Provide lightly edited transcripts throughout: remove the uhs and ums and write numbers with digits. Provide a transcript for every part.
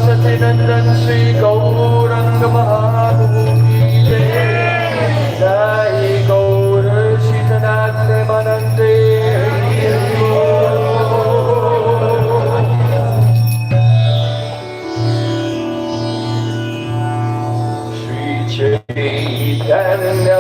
सच्चिदानंद श्री गौरंग महाप्रभु की जय। जय गौर शीतनाथ प्रेमानंदे। Shri Chaitanya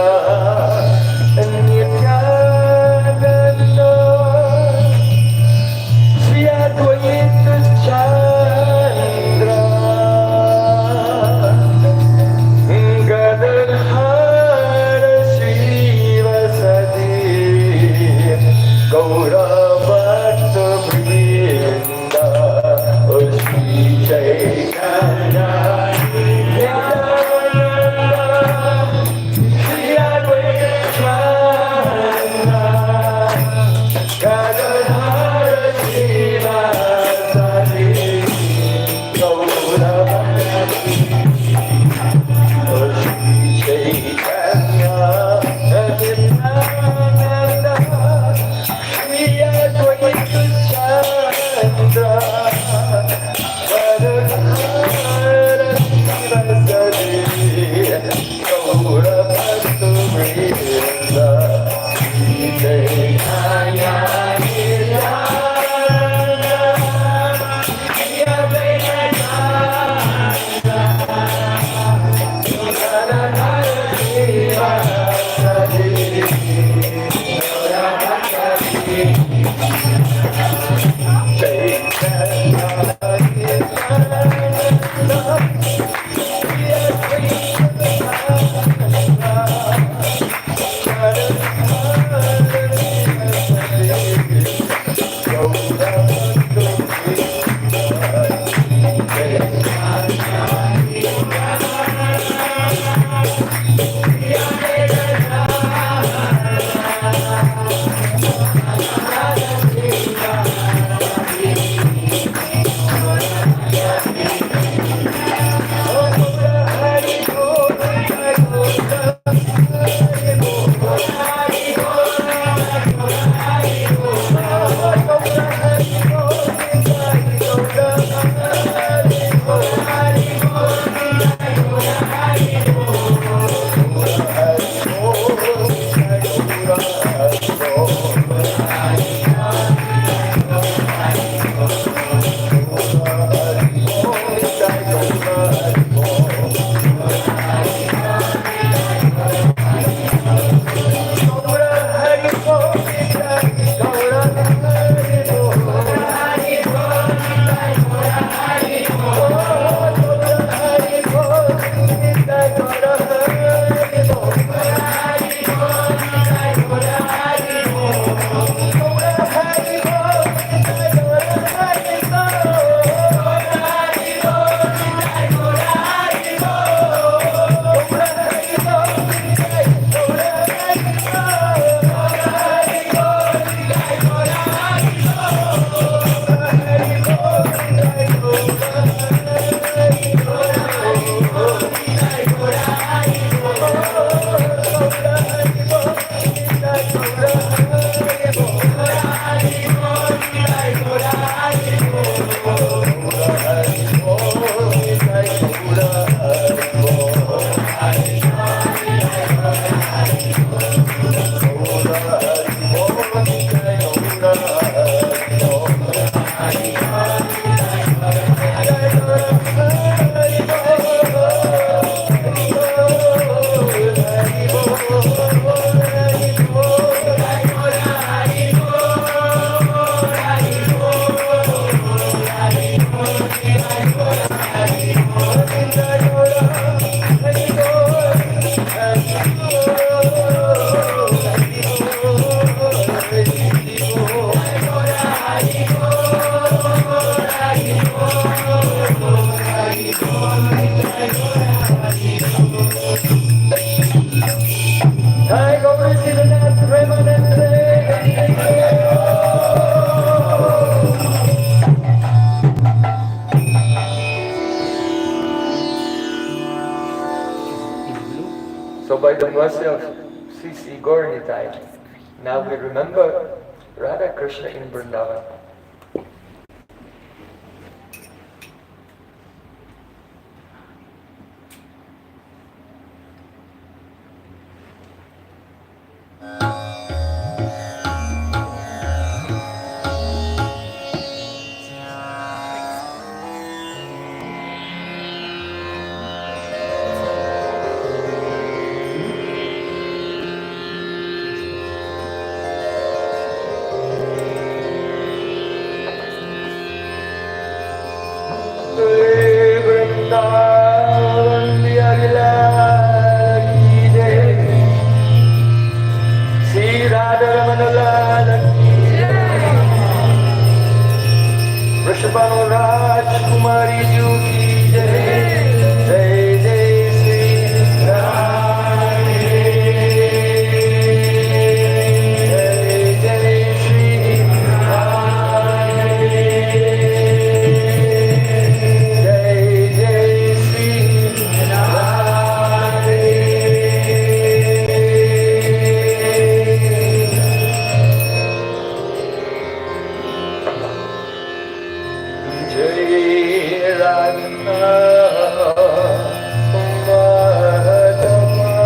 by the mercy of Sri Sri Gauranitai, now we remember Radha Krishna in Vrindavan. Rajkumari Ji ki jai. Jai Jai Shri Radhe. Jai Jai Shri Radhe. Jai Jai Shri Radhe. Jai Radha Madhava.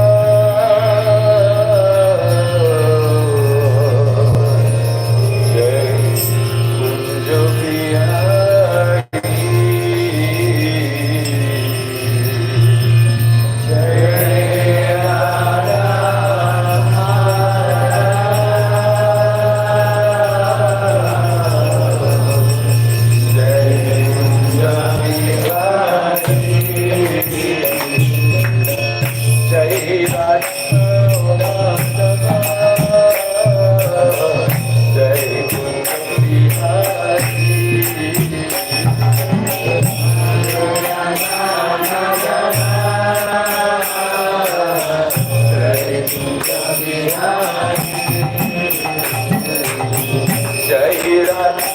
Jai Kunja Bihari. Jai Radha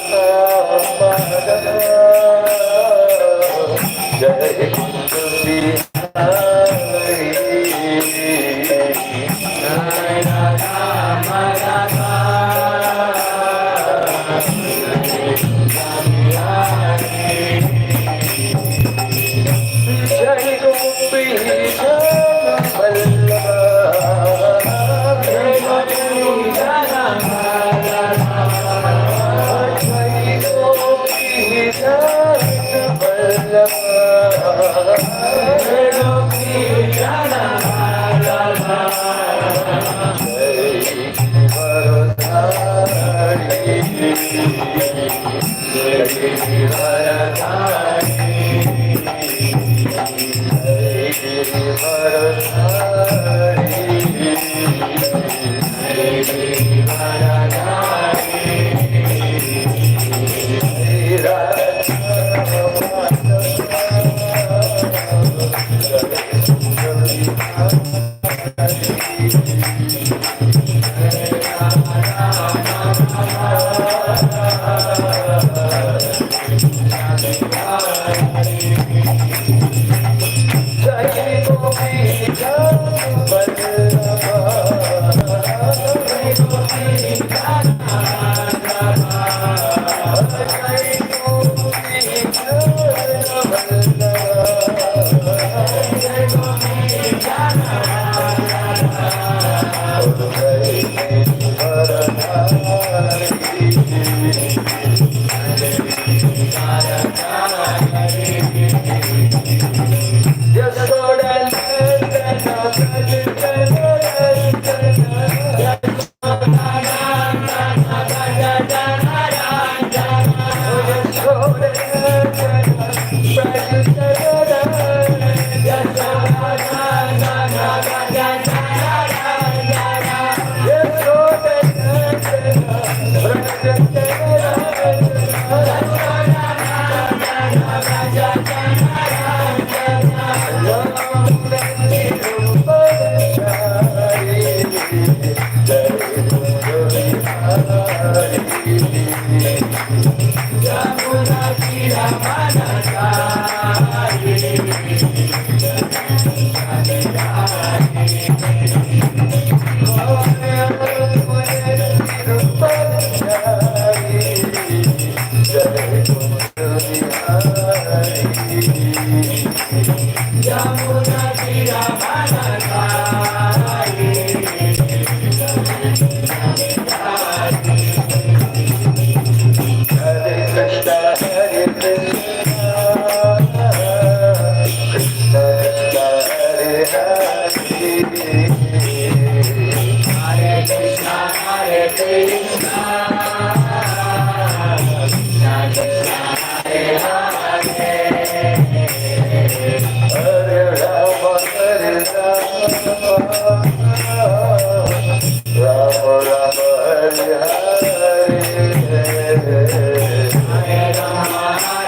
Hare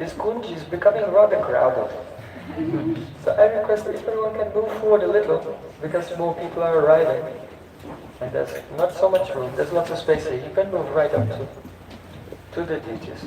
This kunj is becoming rather crowded. So I request if everyone can move forward a little, because more people are arriving. And there's not so much room, there's lots of space here. You can move right up to the teachers.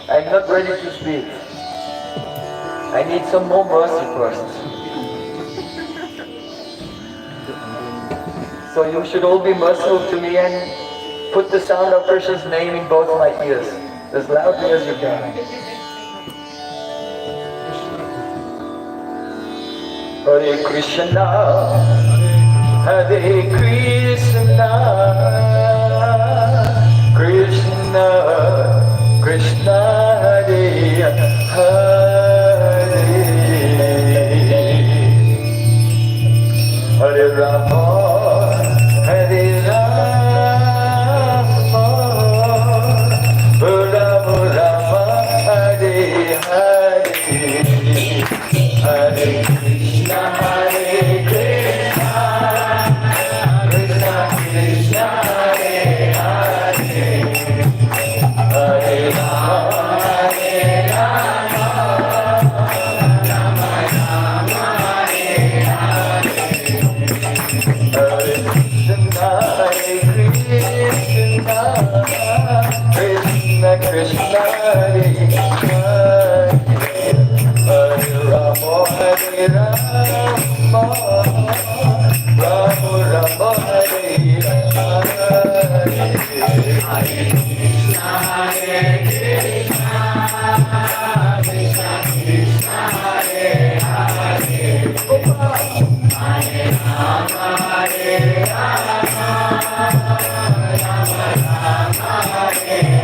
I'm not ready to speak. I need some more mercy first. So you should all be merciful to me and put the sound of Krishna's name in both my ears, as loudly as you can. Hare Krishna, Hare Krishna, Krishna Krishna Hare Hare, Hare Rama, Hare Rama, Rama Rama, Hare Hare, Hare Krishna, Hare Krishna, Krishna Krishna, Hare Hare, Hare Rama, Hare Rama, Rama Rama, Hare Hare, Hare Krishna, Krishna Krishna, Hare Hare, Hare Rama, Hare Rama, Rama Rama, Hare Hare, Hare Krishna, Hare Krishna, Krishna Krishna, Hare Hare, Hare Rama, Hare Rama, Rama Rama, Hare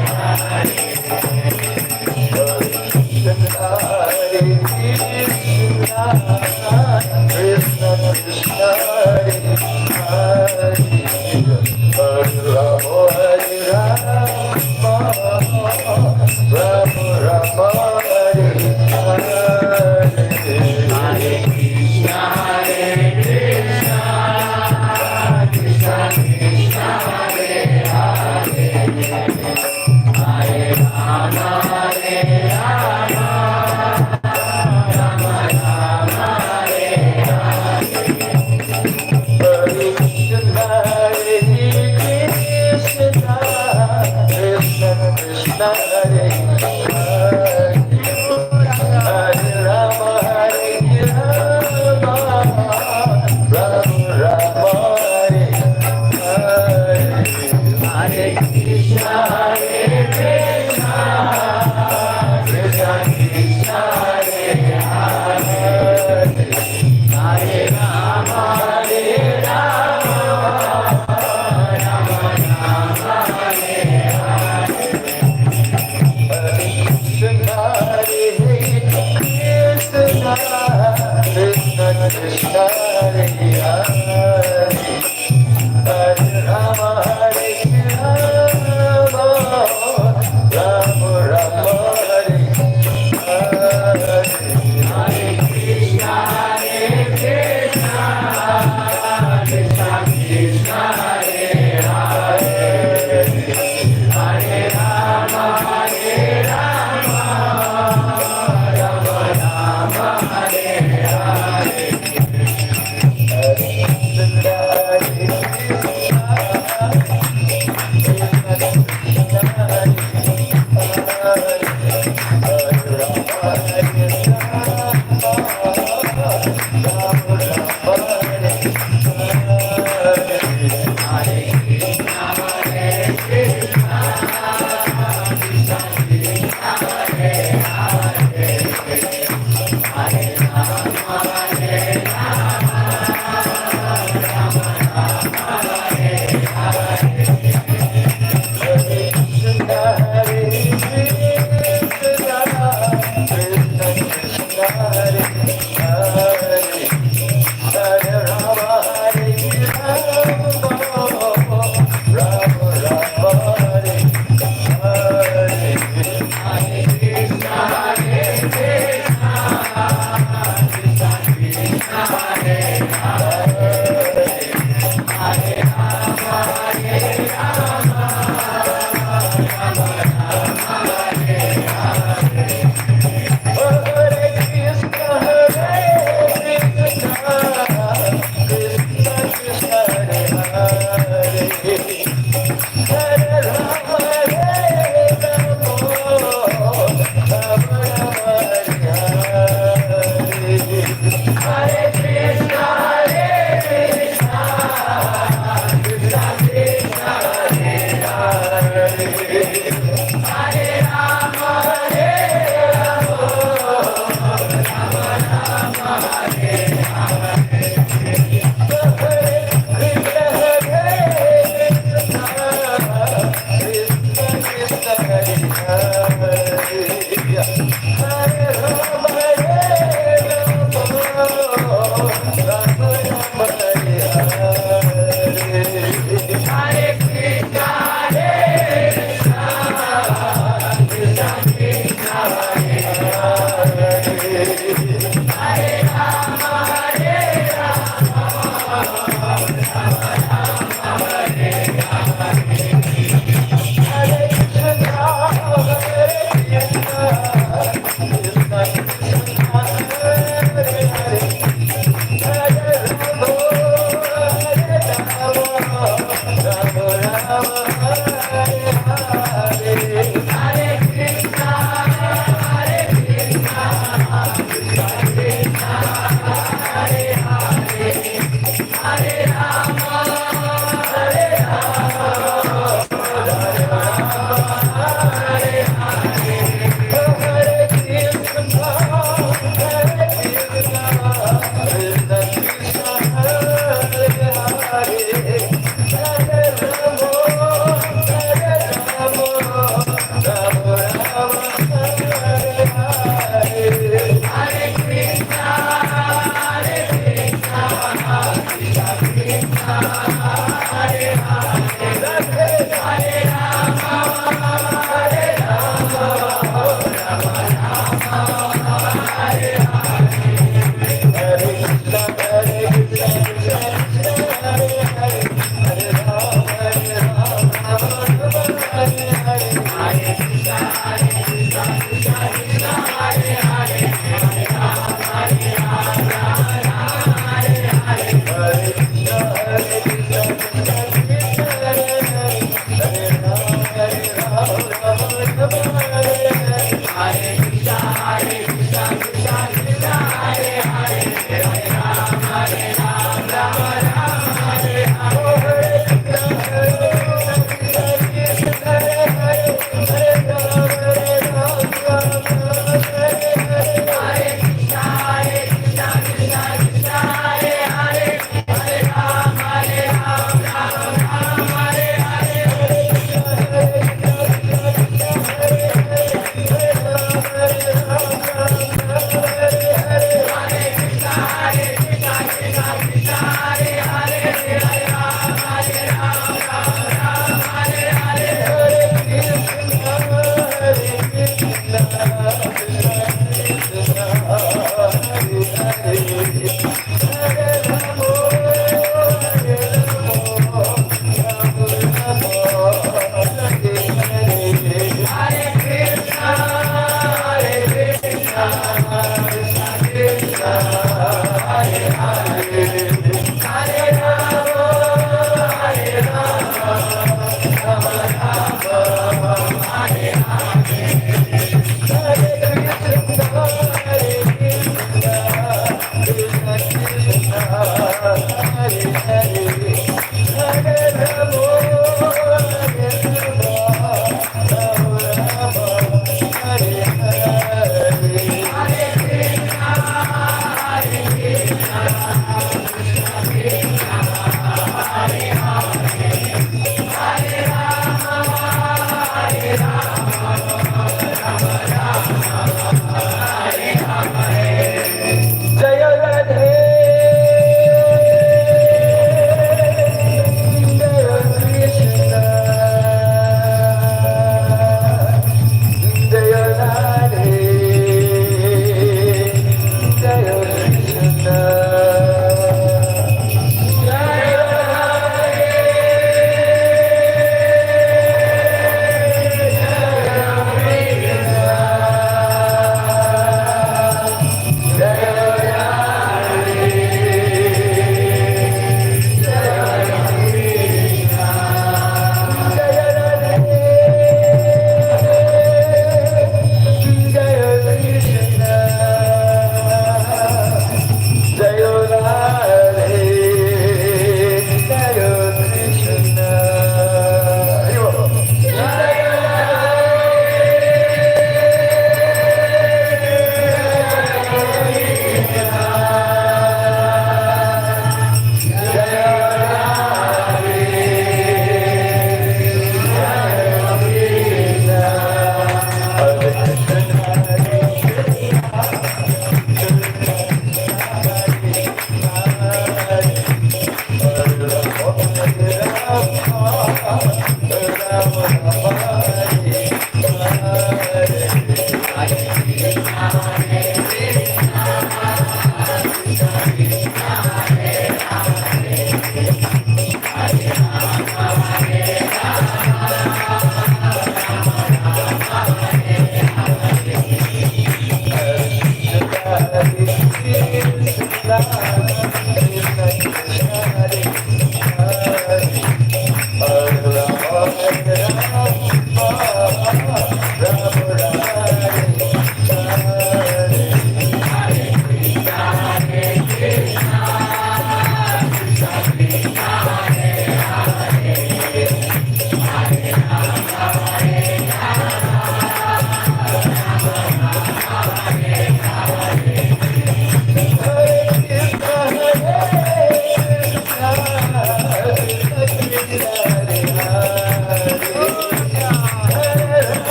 Hare Krishna,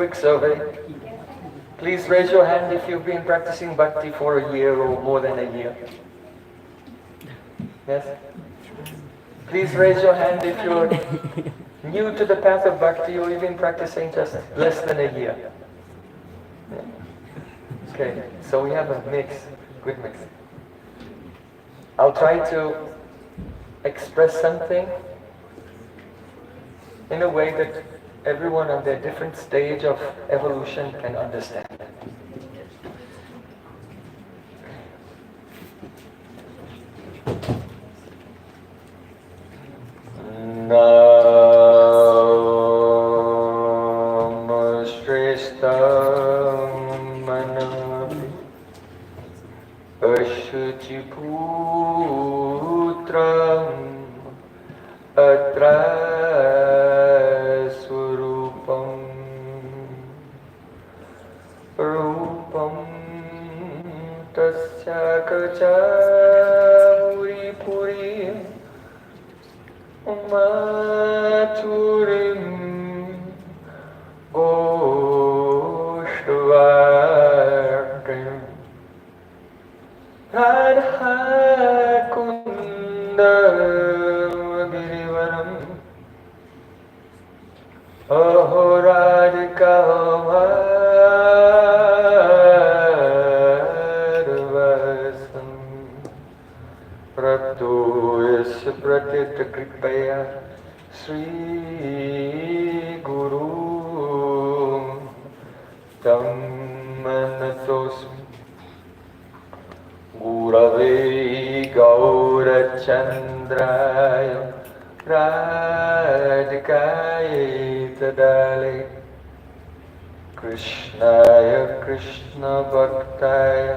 Quick survey. Please raise your hand if you've been practicing bhakti for a year or more than a year. Yes? Please raise your hand if you're new to the path of bhakti or you've been practicing just less than a year. Yeah. Okay, so we have a mix, good mix. I'll try to express something in a way that everyone on their different stage of evolution can understand. Namastrishtam manavi ashuchiputram atra swarupam tasya kachamuri purim maturim goshvarim radha kundam girivaram aho radhika madhvasam prabhu yasya pratita kripaya Sri Guru Tammanatosmi Gurave Gaurachandraya Radhikaye Tadale Krishnaya Krishna Bhaktaya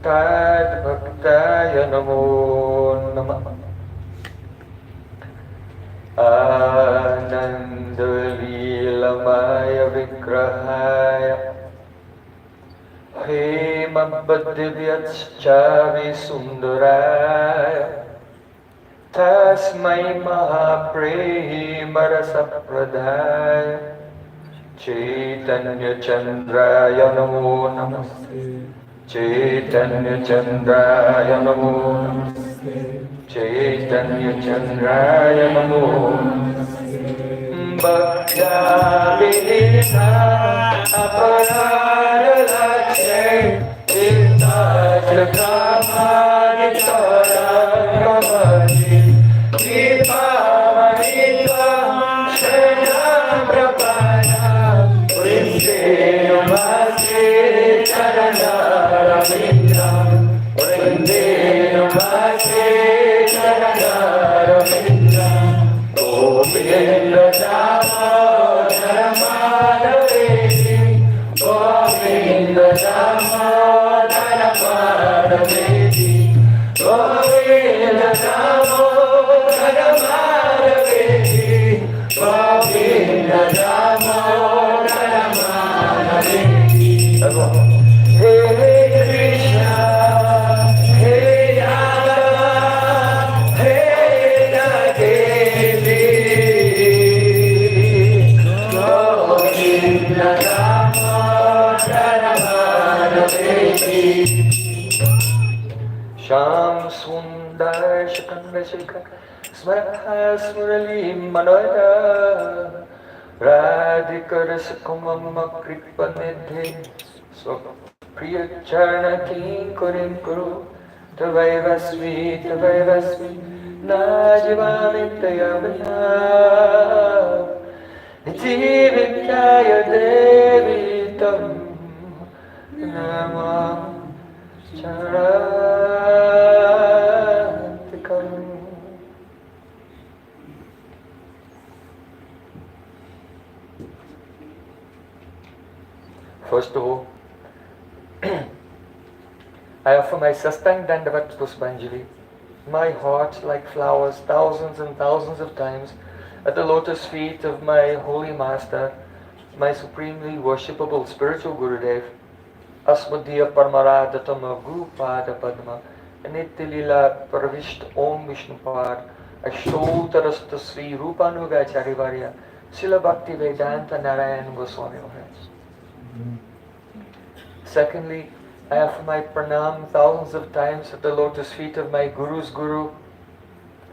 Tad Bhaktaya Namo Namah Ananda Leelamaya Vigrahaya Hema Bhaddivyacchavi Sundaraya Tasmai Mahaprema Rasapradaya Chaitanya Chandraya Namo Namaste Chaitanya Chandraya Namo Namaste Chaitanya Chandraya Namo Bhakta-vidhina aparadalakshe Vitta-chakramani-charangamani Vipa-manitvam Shranam-prapaya Vrindenu-masi charanarabindram Vrindenu-masi charanarabindram Govinda Damodara Madhavedi Govinda Damodara Madhavedi Govinda Damodara Madhavedi Govinda Damodara Madhavedi Hare Krishna Hare Rama Hare Radhe Sham Sundar Shikanda Shikha Smaratha Smurali Manoida Radhika Rasakumama Kripa Nidhi Swapriya Charna Kinkurim Kuru Tavaivasmi Najivami Tayavana Nitivikyaya Devi Tam Namam Charantikam. First of all, I offer my Sastang Dandavat Puspanjali, my heart like flowers thousands and thousands of times at the lotus feet of my holy master, my supremely worshipable spiritual Gurudev, Asmadhiya Paramaradatam Guru Pada Padma, Nitya Parvisht Om Vishnupad, Ashtotarasta Sri Rupanuga Charivarya, Srila Bhakti Vedanta Narayan Goswami Maharaj. Secondly, I offer my pranam thousands of times at the lotus feet of my Guru's Guru,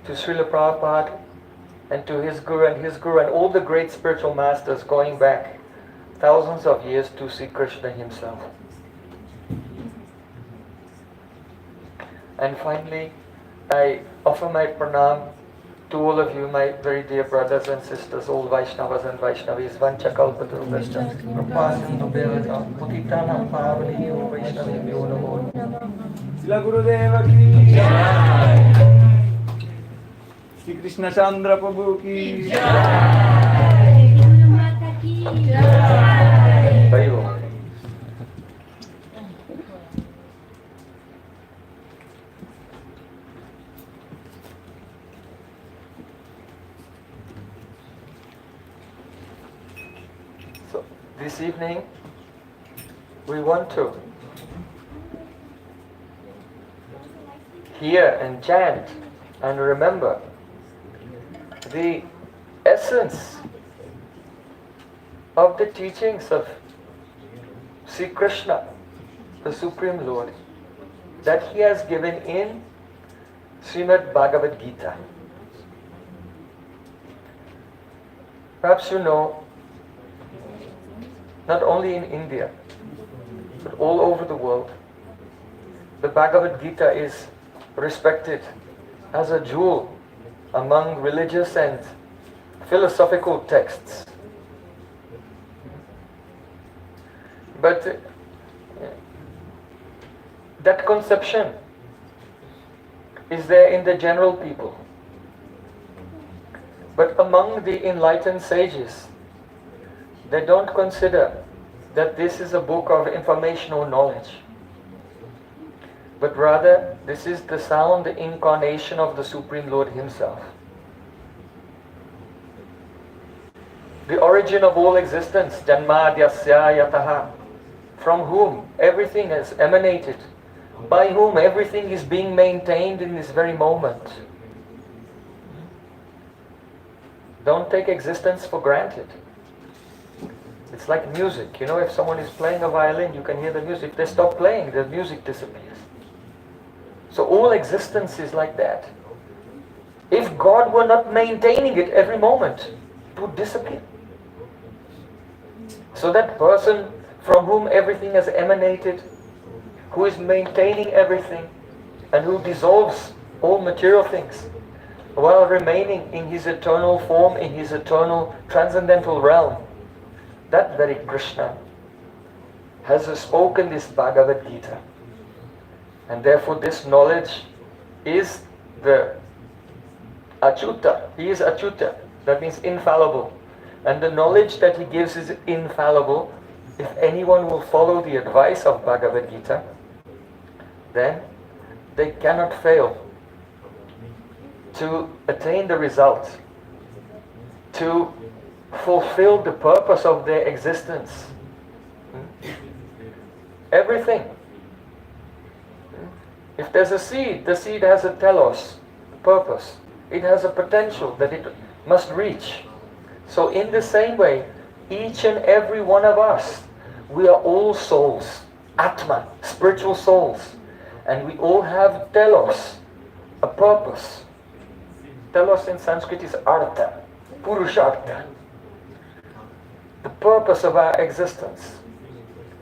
to Srila Prabhupada, and to his Guru and all the great spiritual masters going back thousands of years to Sri Krishna himself. And finally, I offer my pranam to all of you, my very dear brothers and sisters, all Vaishnavas and Vaishnavis, Vanchakalpatarubhascha, Prapasindubhyavata, Putitanam Pavanebhyo Vaishnavebhyo Namo Namaha. Srila Gurudeva ki Jai. Shri Krishna Chandra Prabhu ki Jai. Guru Mata ki Jai. Very well. This evening, we want to hear and chant and remember the essence of the teachings of Sri Krishna, the Supreme Lord, that He has given in Srimad Bhagavad-gītā. Perhaps you know, not only in India, but all over the world, the Bhagavad-gītā is respected as a jewel among religious and philosophical texts. But that conception is there in the general people. But among the enlightened sages, they don't consider that this is a book of information or knowledge, but rather this is the sound incarnation of the Supreme Lord Himself. The origin of all existence, Janmadhyasya Yataha, from whom everything has emanated, by whom everything is being maintained in this very moment. Don't take existence for granted. It's like music. You know, if someone is playing a violin, you can hear the music. If they stop playing, the music disappears. So all existence is like that. If God were not maintaining it every moment, it would disappear. So that person from whom everything has emanated, who is maintaining everything, and who dissolves all material things, while remaining in His eternal form, in His eternal transcendental realm, that very Krishna has spoken this Bhagavad-gītā. And therefore this knowledge is the Achyuta. He is Achyuta. That means infallible. And the knowledge that He gives is infallible. If anyone will follow the advice of Bhagavad-gītā, then they cannot fail to attain the result, to fulfill the purpose of their existence. Everything. If there's a seed, the seed has a telos, purpose. It has a potential that it must reach. So in the same way, each and every one of us, we are all souls, Atma, spiritual souls. And we all have telos, a purpose. Telos in Sanskrit is artha, purushartha. The purpose of our existence.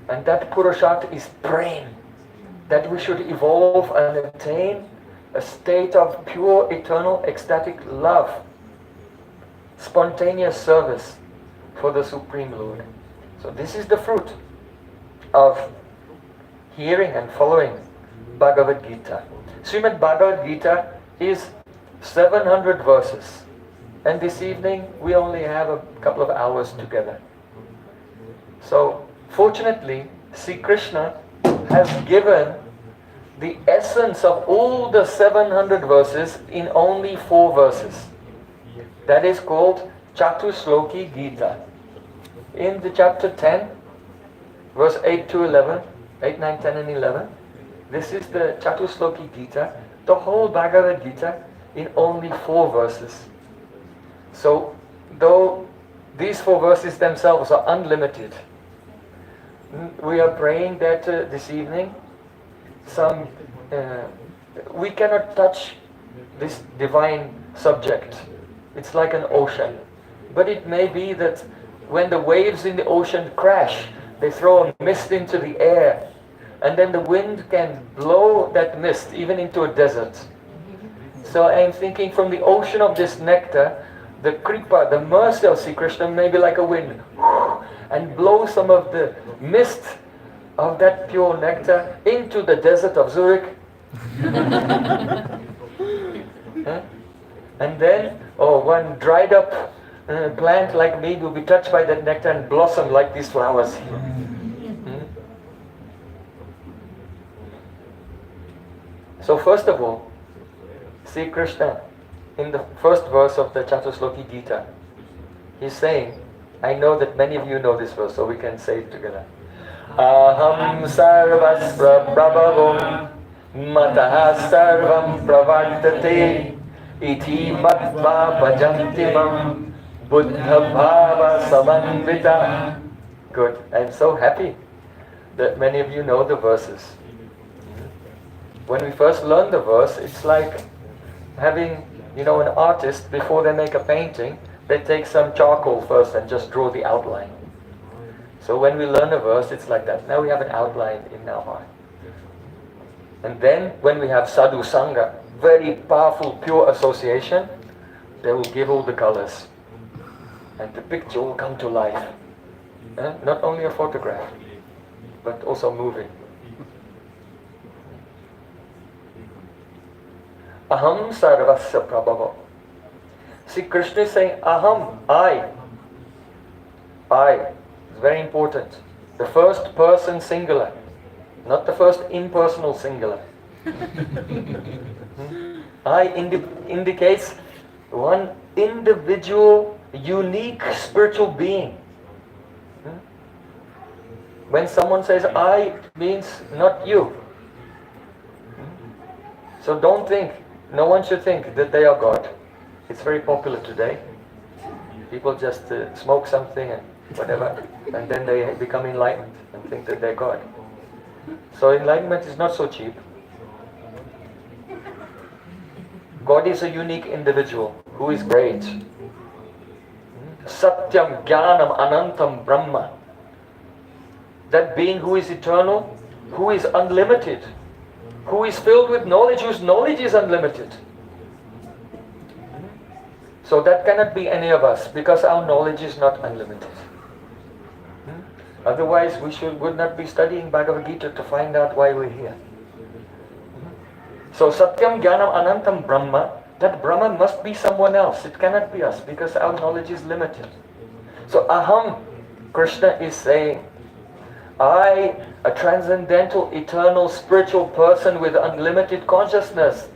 And that purushartha is prema, that we should evolve and attain a state of pure, eternal, ecstatic love, spontaneous service for the Supreme Lord. So this is the fruit of hearing and following Bhagavad-gītā. Srimad Bhagavad-gītā is 700 verses. And this evening we only have a couple of hours together. So fortunately, Sri Krishna has given the essence of all the 700 verses in only 4 verses. That is called catuḥ-ślokī Gītā. In the chapter 10, verse 8 to 11, 8, 9, 10 and 11, this is the catuḥ-ślokī Gītā, the whole Bhagavad-gītā in only 4 verses. So, though these 4 verses themselves are unlimited, we are praying that this evening we cannot touch this divine subject. It's like an ocean. But it may be that when the waves in the ocean crash, they throw a mist into the air, and then the wind can blow that mist even into a desert. So I'm thinking from the ocean of this nectar, the kripa, the mercy of Sri Krishna may be like a wind, and blow some of the mist of that pure nectar into the desert of Zürich. And then, one dried up plant like me will be touched by that nectar and blossom like these flowers here. So first of all, Sri Krishna, in the first verse of the catuḥ-ślokī Gītā, he's saying, I know that many of you know this verse, so we can say it together. Aham sarvasra prabhavam Mataha sarvam pravartate iti matva bhajantimam buddha bhava samanvita. Good. I'm so happy that many of you know the verses. When we first learn the verse, it's like having, an artist, before they make a painting, they take some charcoal first and just draw the outline. So when we learn a verse, it's like that. Now we have an outline in our mind. And then when we have sadhu sangha, very powerful, pure association, they will give all the colors. And the picture will come to life. Not only a photograph, but also moving. Aham sarvasya prabhava. See, Krishna is saying, Aham, I. It's very important. The first person singular, not the first impersonal singular. I indicates one individual, unique spiritual being. When someone says I, it means not you. So don't think, no one should think that they are God. It's very popular today. People just smoke something and whatever, and then they become enlightened and think that they're God. So enlightenment is not so cheap. God is a unique individual who is great. Satyam Jnanam Anantam Brahma. That being who is eternal, who is unlimited, who is filled with knowledge, whose knowledge is unlimited. So that cannot be any of us, because our knowledge is not unlimited. Otherwise we would not be studying Bhagavad-gītā to find out why we're here. So Satyam Jnanam Anantam Brahma, that Brahma must be someone else. It cannot be us, because our knowledge is limited. So Aham, Krishna is saying, I, a transcendental, eternal, spiritual person with unlimited consciousness.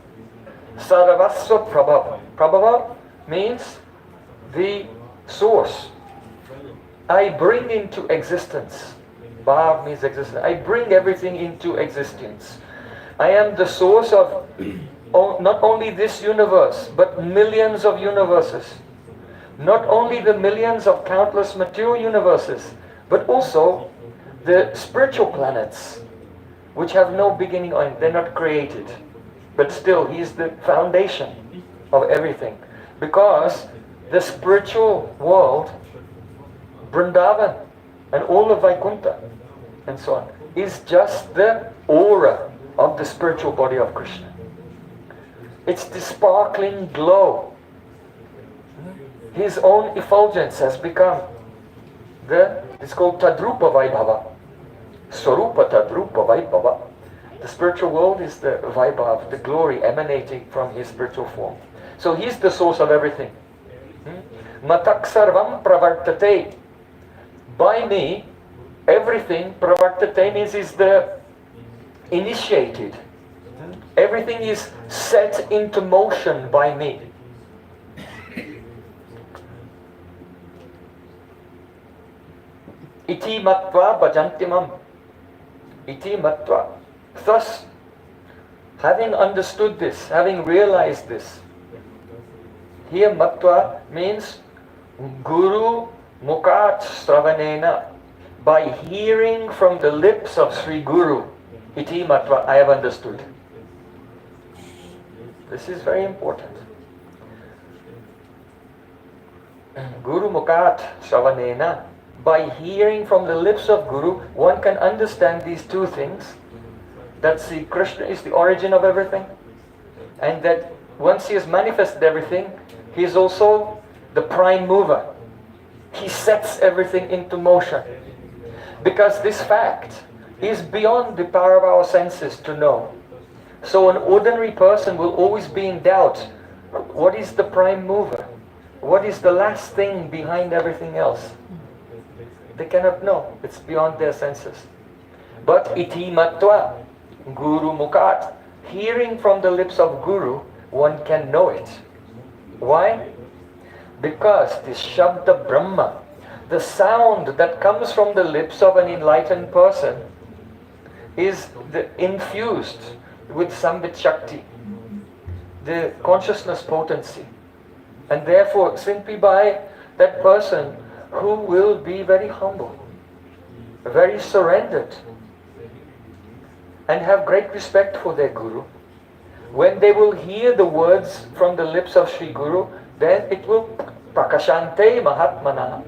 Sarvasva Prabhava. Prabhava means the source. I bring into existence. Bhav means existence. I bring everything into existence. I am the source of not only this universe, but millions of universes. Not only the millions of countless material universes, but also the spiritual planets, which have no beginning or end. They're not created. But still, He is the foundation of everything. Because the spiritual world, Vrindavan, and all of Vaikuntha, and so on, is just the aura of the spiritual body of Krishna. It's the sparkling glow. His own effulgence has become it's called Tadrupa Vaibhava. Swarupa Tadrupa Vaibhava. The spiritual world is the Vaibhava, the glory emanating from His spiritual form. So He's the source of everything. Matak sarvam pravartate. By me, everything, pravartate means is the initiated. Everything is set into motion by me. Iti matva bhajantimam. Iti matva. Thus, having understood this, having realized this, here matva means Guru Mukat Stravanena. By hearing from the lips of Sri Guru, Iti matva, I have understood. This is very important. Guru Mukat Stravanena. By hearing from the lips of Guru, one can understand these two things. That Sri Krishna is the origin of everything. And that once He has manifested everything, He is also the prime mover. He sets everything into motion. Because this fact is beyond the power of our senses to know. So an ordinary person will always be in doubt. What is the prime mover? What is the last thing behind everything else? They cannot know. It's beyond their senses. But iti matva, Guru Mukat, hearing from the lips of Guru, one can know it. Why? Because this Shabda Brahma, the sound that comes from the lips of an enlightened person, is infused with Sambit Shakti, the consciousness potency. And therefore, simply by that person who will be very humble, very surrendered, and have great respect for their Guru, when they will hear the words from the lips of Sri Guru, then it will prakashante mahatmana.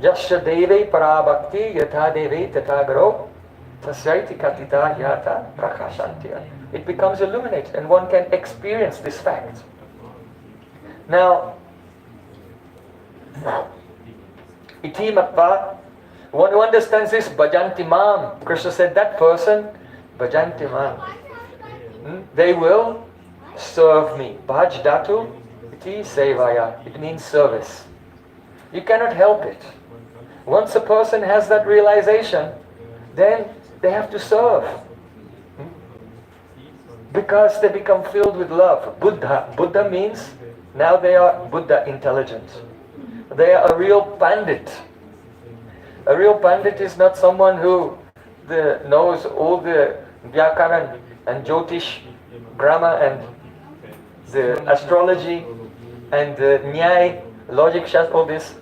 Yasya deve parabhakti yatha deve tatagaro tasyaiti katita yata prakashantiya. It becomes illuminated and one can experience this fact. Now, iti matva, one who understands this, bhajanti mam. Krishna said that person, bhajanti mam, they will serve me. Bhaj dhatu iti sevaya. It means service. You cannot help it. Once a person has that realization, then they have to serve. Because they become filled with love. Buddha. Buddha means now they are Buddha intelligent. They are a real pandit. A real pandit is not someone who knows all the Vyakaran and Jyotish, grammar and the astrology and the Nyay, logic, shastra, all this.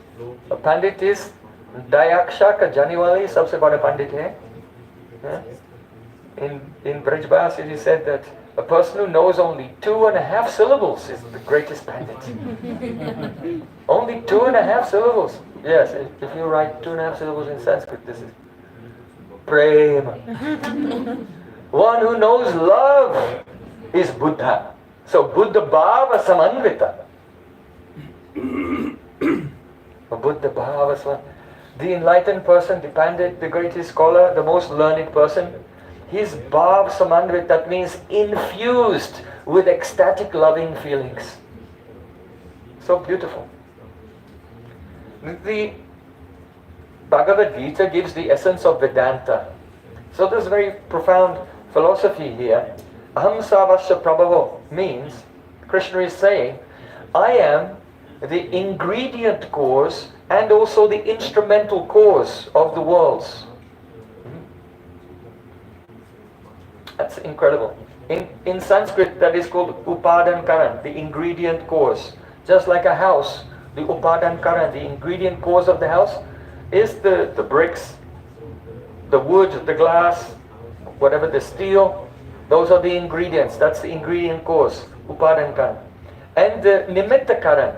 A pandit is Dayaksha ka Janiwali sabse bada pandit hai. In Brajbas it is said that a person who knows only 2.5 syllables is the greatest pandit. Only 2.5 syllables. Yes, if you write 2.5 syllables in Sanskrit, this is Prema. One who knows love is Buddha. So Buddha Bhava Samanvita. Buddha Bhava Samanvita. The enlightened person, the pandit, the greatest scholar, the most learned person, his Bhav Samanvit, that means infused with ecstatic loving feelings. So beautiful. The Bhagavad-gītā gives the essence of Vedanta. So there's very profound philosophy here. Aham Savasya Prabhavo means, Krishna is saying, I am the ingredient cause and also the instrumental cause of the worlds. That's incredible. In Sanskrit that is called Upadan Karan, the ingredient cause. Just like a house, the Upadan Karan, the ingredient cause of the house is the bricks, the wood, the glass, whatever, the steel. Those are the ingredients. That's the ingredient cause, Upadan Karan. And the Nimitta Karan,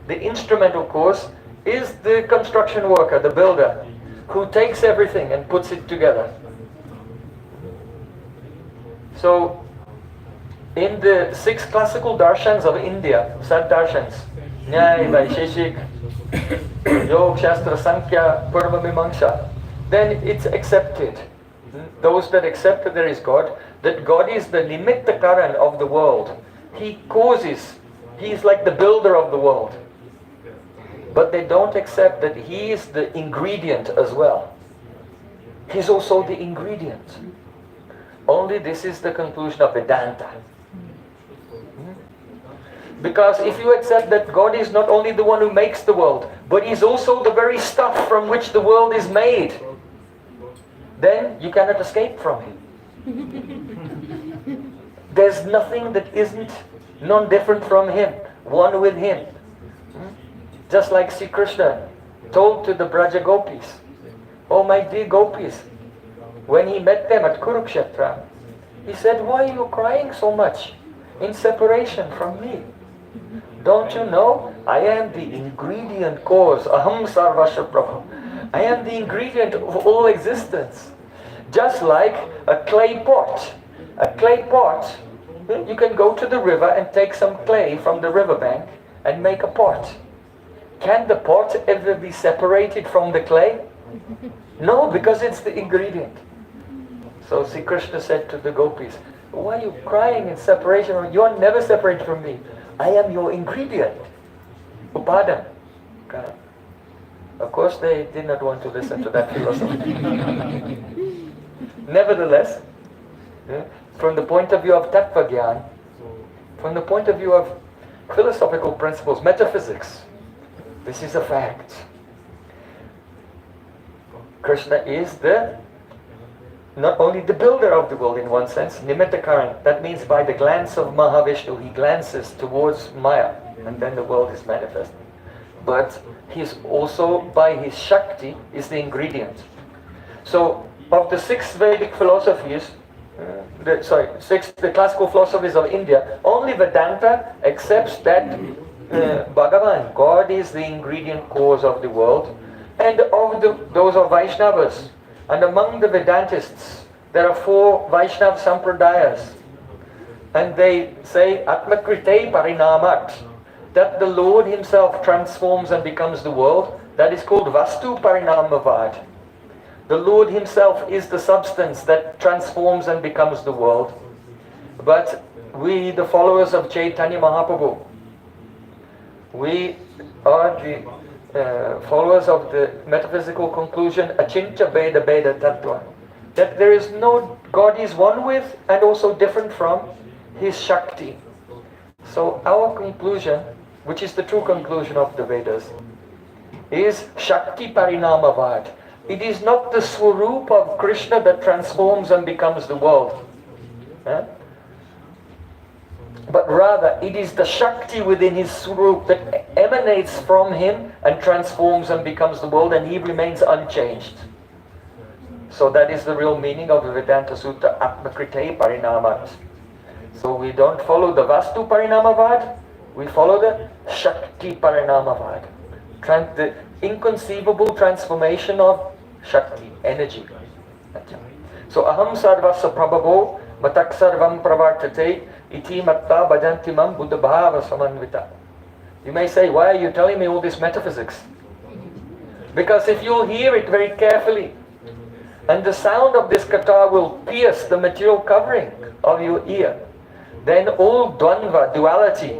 the instrumental cause, is the construction worker, the builder, who takes everything and puts it together. So, in the 6 classical darshans of India, Sad darshans, Nyaya, Vaisheshik, Yoga, Shastra, Sankhya, Purva, Mimamsa, then it's accepted. Those that accept that there is God, that God is the nimitta karan of the world. He causes, He is like the builder of the world. But they don't accept that He is the ingredient as well. He's also the ingredient. Only this is the conclusion of Vedanta. Because if you accept that God is not only the one who makes the world, but He's also the very stuff from which the world is made, then you cannot escape from Him. There's nothing that isn't non-different from Him, one with Him. Just like Sri Krishna told to the Braja Gopis, "Oh my dear Gopis," when He met them at Kurukshetra, He said, "Why are you crying so much in separation from me? Don't you know I am the ingredient cause, aham sarvasya prabhu. I am the ingredient of all existence." Just like a clay pot. A clay pot, you can go to the river and take some clay from the riverbank and make a pot. Can the pot ever be separated from the clay? No, because it's the ingredient. So Sri Krishna said to the gopis, "Why are you crying in separation? You are never separated from me. I am your ingredient." Upadan. Of course they did not want to listen to that philosophy. Nevertheless, from the point of view of Tattva Gyan, from the point of view of philosophical principles, metaphysics, this is a fact. Krishna is the not only the builder of the world in one sense, Nimitta Karan, that means by the glance of Mahavishnu, he glances towards Maya, and then the world is manifest. But he's also, by his Shakti, is the ingredient. So, of the 6 Vedic philosophies, the classical philosophies of India, only Vedanta accepts that Bhagavan, God, is the ingredient cause of the world, and of those of Vaishnavas. And among the Vedantists, there are 4 Vaishnava Sampradayas, and they say Atmakrite Parinamat, that the Lord himself transforms and becomes the world. That is called Vastu Parinamavad. The Lord himself is the substance that transforms and becomes the world. But we, the followers of Chaitanya Mahaprabhu, we are the followers of the metaphysical conclusion Achintya Beda Beda Tattva, that there is no, God is one with and also different from his Shakti. So our conclusion, which is the true conclusion of the Vedas, is Shakti Parinamavad. It is not the Swarup of Krishna that transforms and becomes the world. But rather, it is the Shakti within his Swarup that emanates from him and transforms and becomes the world, and he remains unchanged. So that is the real meaning of the Vedanta Sutta, Atmakrite Parinamat. So we don't follow the Vastu Parinamavad, we follow the Shakti Parinamavad. The inconceivable transformation of Shakti, energy. So Aham Sarvasya Prabhavo Matak Sarvam Pravartate Iti Matta Bhajantimam Buddha Bhava Samanvita. You may say, why are you telling me all this metaphysics? Because if you'll hear it very carefully, and the sound of this katha will pierce the material covering of your ear, then all dvandva, duality,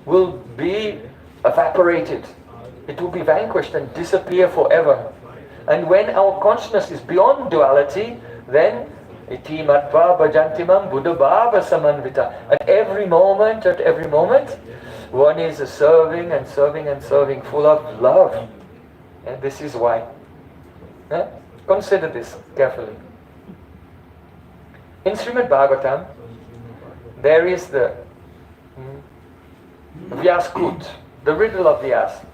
will be evaporated. It will be vanquished and disappear forever. And when our consciousness is beyond duality, then iti matva bhajantimam buddha bhava samanvita. At every moment, one is serving and serving and serving, full of love. And this is why. Consider this carefully. In Srimad Bhagavatam, there is the Vyaskut, the riddle of Vyas.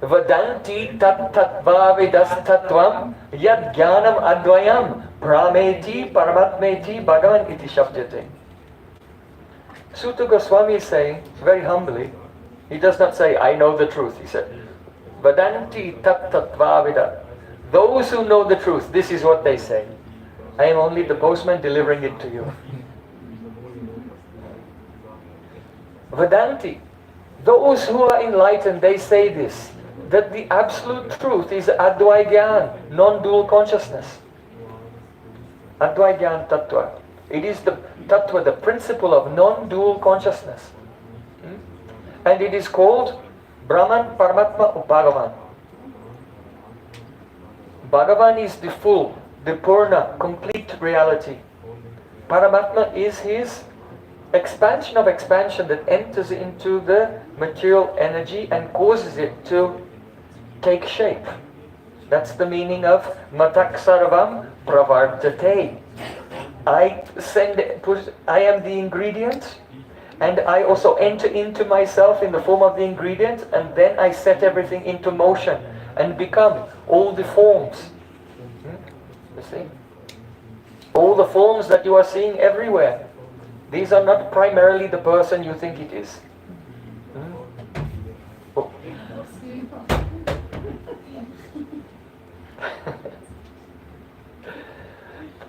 Vadanti tat tattva vidas tattvam yad jnanam advayam prameti paramatmeti bhagavan iti shabdyate. Sutta Goswami is saying, very humbly, he does not say, I know the truth. He said, Vadanti tat tattva vida. Those who know the truth, this is what they say. I am only the postman delivering it to you. Vadanti, those who are enlightened, they say this, that the absolute truth is Advaigyan, non-dual consciousness. Advaigyan Tattva. It is the Tattva, the principle of non-dual consciousness. And it is called Brahman, Paramatma, or Bhagavan. Bhagavan is the full, the Purna, complete reality. Paramatma is his expansion of expansion that enters into the material energy and causes it to take shape. That's the meaning of Matak Sarvam Pravartate. I am the ingredient, and I also enter into myself in the form of the ingredient, and then I set everything into motion and become all the forms. You see? All the forms that you are seeing everywhere. These are not primarily the person you think it is. Oh.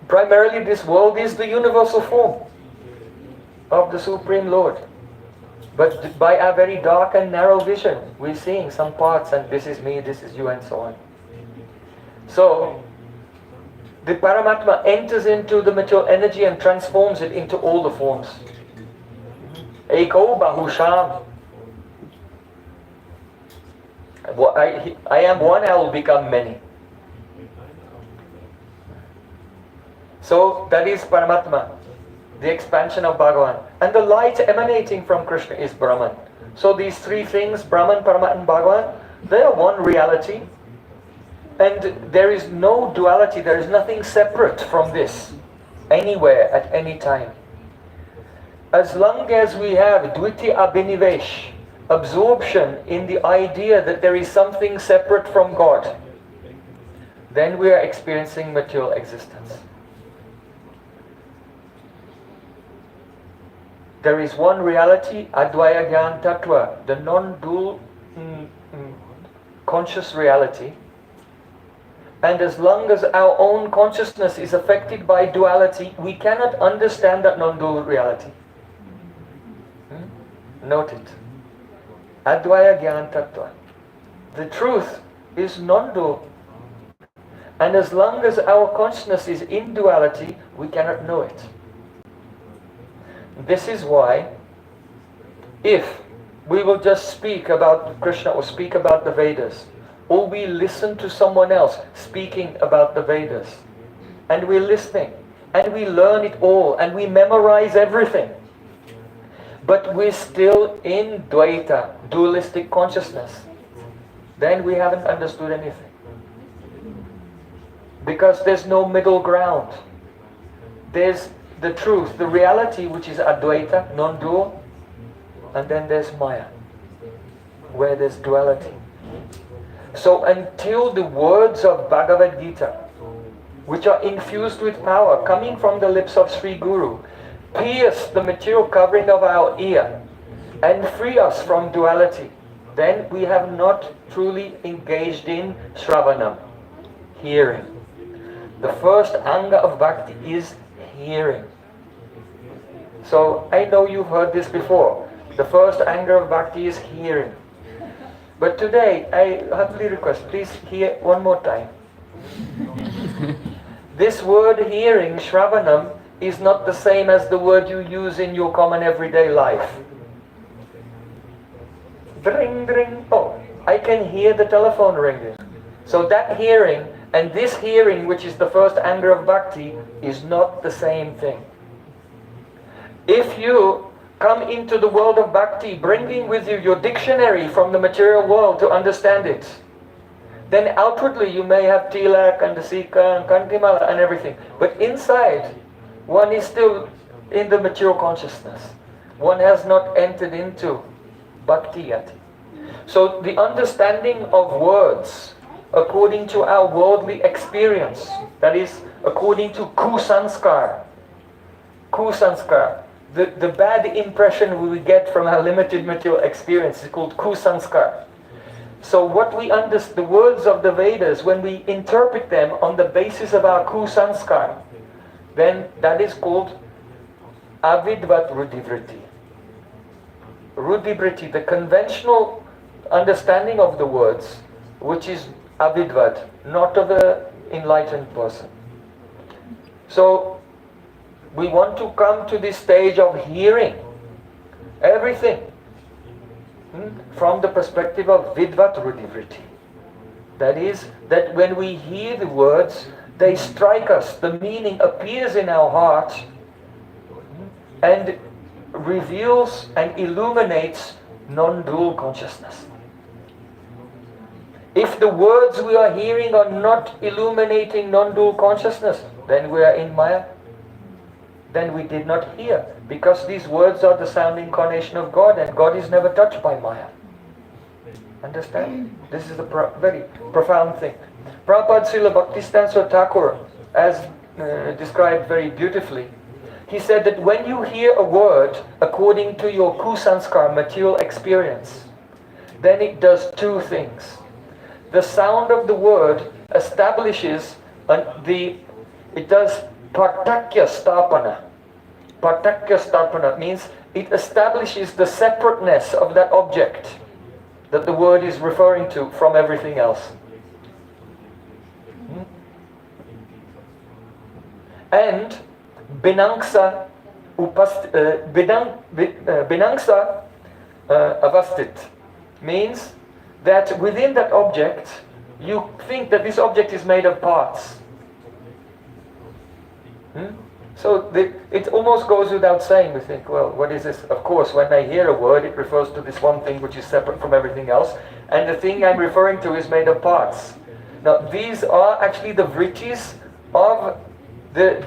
Primarily this world is the universal form of the Supreme Lord. But by our very dark and narrow vision, we're seeing some parts, and this is me, this is you, and so on. So, the Paramatma enters into the material energy and transforms it into all the forms. Eko Bahusham. I am one, I will become many. So that is Paramatma, the expansion of Bhagavan. And the light emanating from Krishna is Brahman. So these three things, Brahman, Paramatma and Bhagavan, they are one reality. And there is no duality, there is nothing separate from this, anywhere, at any time. As long as we have dviti abhinivesh, absorption in the idea that there is something separate from God, then we are experiencing material existence. There is one reality, Advaya Gyan Tattva, the non-dual conscious reality. And as long as our own consciousness is affected by duality, we cannot understand that non-dual reality. Note it. Advaya Gyan Tattva. The truth is non-dual. And as long as our consciousness is in duality, we cannot know it. This is why, if we will just speak about Krishna or speak about the Vedas, or we listen to someone else speaking about the Vedas, and we're listening, and we learn it all, and we memorize everything, but we're still in Dvaita, dualistic consciousness, then we haven't understood anything. Because there's no middle ground. There's the truth, the reality, which is Advaita, non-dual, and then there's Maya, where there's duality. So until the words of Bhagavad-gītā, which are infused with power, coming from the lips of Sri Guru, pierce the material covering of our ear and free us from duality, then we have not truly engaged in Shravanam, hearing. The first anga of bhakti is hearing. So I know you've heard this before. The first anga of bhakti is hearing. But today I humbly request, please hear one more time. This word hearing, Shravanam, is not the same as the word you use in your common everyday life. Dring, dring. Oh, I can hear the telephone ringing. So that hearing and this hearing, which is the first anga of bhakti, is not the same thing. If you come into the world of bhakti, bringing with you your dictionary from the material world to understand it, then outwardly you may have tilak and the sika and kantimala and everything. But inside, one is still in the material consciousness. One has not entered into bhakti yet. So the understanding of words according to our worldly experience, that is, according to kusanskar, the bad impression we get from our limited material experience is called kusanskar. So what we understand, the words of the Vedas, when we interpret them on the basis of our kusanskar, then that is called avidvat rudivriti. Rudivriti, the conventional understanding of the words, which is avidvat, not of an enlightened person. So we want to come to this stage of hearing everything from the perspective of vidvat rudivriti. That is, that when we hear the words, they strike us, the meaning appears in our heart and reveals and illuminates non-dual consciousness. If the words we are hearing are not illuminating non-dual consciousness, then we are in Maya. Then we did not hear, because these words are the sound incarnation of God, and God is never touched by Maya. Understand? This is a very profound thing. Prabhupada Srila Bhaktisiddhanta Thakur, as described very beautifully, he said that when you hear a word according to your kusanskar, material experience, then it does two things. The sound of the word establishes it does partakya stapana. Partakya stapana means it establishes the separateness of that object that the word is referring to from everything else. And binangsa avastit means that within that object, you think that this object is made of parts. So it almost goes without saying. We think, well, what is this? Of course, when I hear a word, it refers to this one thing which is separate from everything else, and the thing I'm referring to is made of parts. Now these are actually the vrittis of the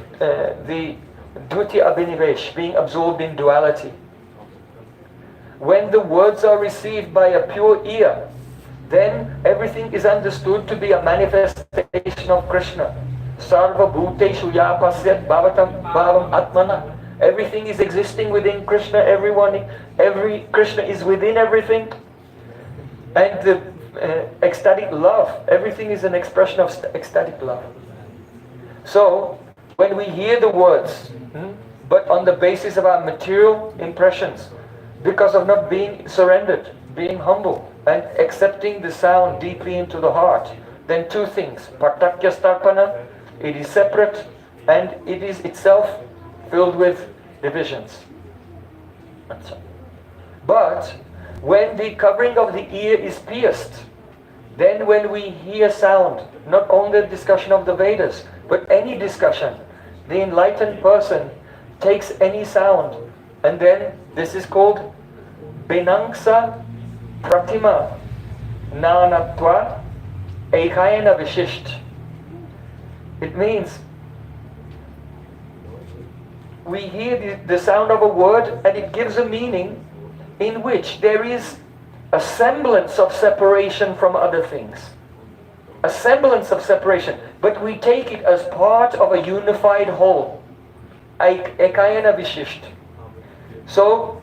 Dviti Abhinivesh, being absorbed in duality. When the words are received by a pure ear, then everything is understood to be a manifestation of Krishna. Sarva bhuteshu ya pasyat bhavatam bhavam atmana. Everything is existing within Krishna, every Krishna is within everything. And the ecstatic love, everything is an expression of ecstatic love. So, when we hear the words, but on the basis of our material impressions, because of not being surrendered, being humble, and accepting the sound deeply into the heart, then two things. Partakya starpana, it is separate, and it is itself filled with divisions. But when the covering of the ear is pierced, then when we hear sound, not only the discussion of the Vedas, but any discussion, the enlightened person takes any sound, and then this is called Binangsa Pratima Nanatva Ekayana Vishisht. It means we hear the sound of a word and it gives a meaning in which there is a semblance of separation from other things. A semblance of separation, but we take it as part of a unified whole. Ekayana Vishisht. So,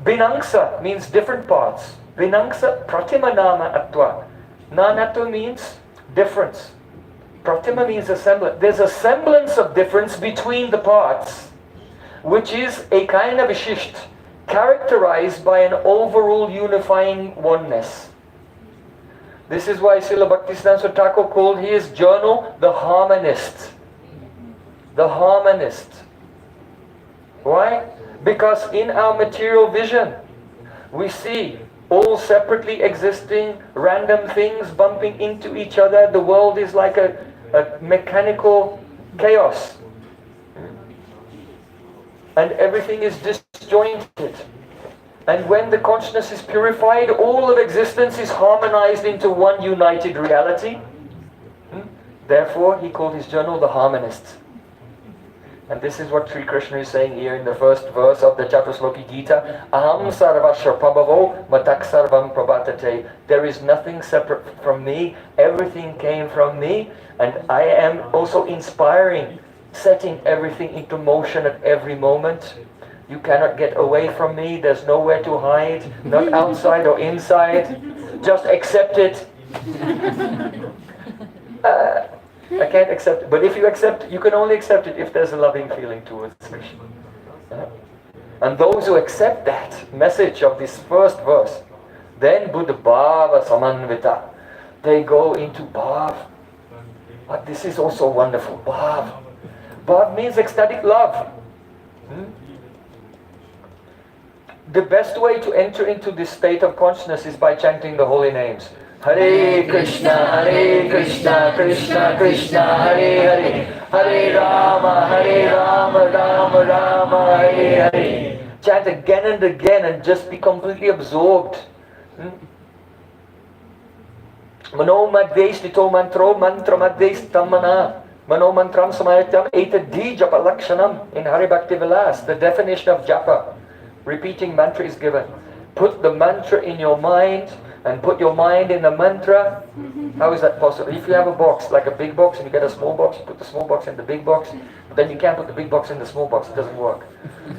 Binangsa means different parts. Binangsa Pratima Nama Atva. Nanatu means difference. Pratima means a semblance. There's a semblance of difference between the parts, which is Ekayana Vishisht, characterized by an overall unifying oneness. This is why Srila Bhaktisiddhanta Thakur called his journal the Harmonist. The Harmonist. Why? Because in our material vision, we see all separately existing random things bumping into each other. The world is like a mechanical chaos. And everything is disjointed. And when the consciousness is purified, all of existence is harmonized into one united reality. Therefore, he called his journal the Harmonist. And this is what Sri Krishna is saying here in the first verse of the catuḥ-ślokī Gītā. Aham sarvasya prabhavo matak sarvam prabhatate. There is nothing separate from me. Everything came from me. And I am also inspiring, setting everything into motion at every moment. You cannot get away from me. There's nowhere to hide. Not outside or inside. Just accept it. I can't accept it. But if you accept it, you can only accept it if there's a loving feeling towards Krishna. And those who accept that message of this first verse, then Buddha Bhava Samanvita, they go into Bhav. But this is also wonderful. Bhav. Bhav means ecstatic love. The best way to enter into this state of consciousness is by chanting the holy names. Hare Krishna, Krishna Krishna, Hare Hare, Hare Rama, Rama Rama, Hare Hare. Chant again and again and just be completely absorbed. Mano maddesh dito mantro, mantra maddesh tammana. Mano mantram samayatam etadi japa lakshanam. In Hari Bhakti Vilas, the definition of japa, repeating mantra is given. Put the mantra in your mind and put your mind in the mantra. How is that possible? If you have a box, like a big box, and you get a small box, you put the small box in the big box, then you can't put the big box in the small box. It doesn't work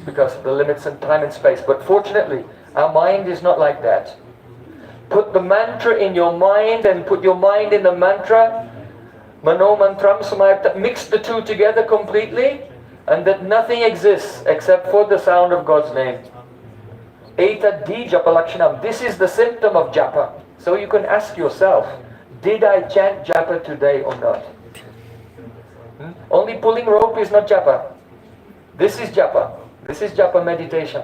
because of the limits in time and space. But fortunately, our mind is not like that. Put the mantra in your mind and put your mind in the mantra. Mano mantram samayata. Mix the two together completely, and that nothing exists except for the sound of God's name. Etadi japa lakshanam. This is the symptom of japa. So you can ask yourself, did I chant japa today or not? Only pulling rope is not japa. This is japa. This is japa meditation.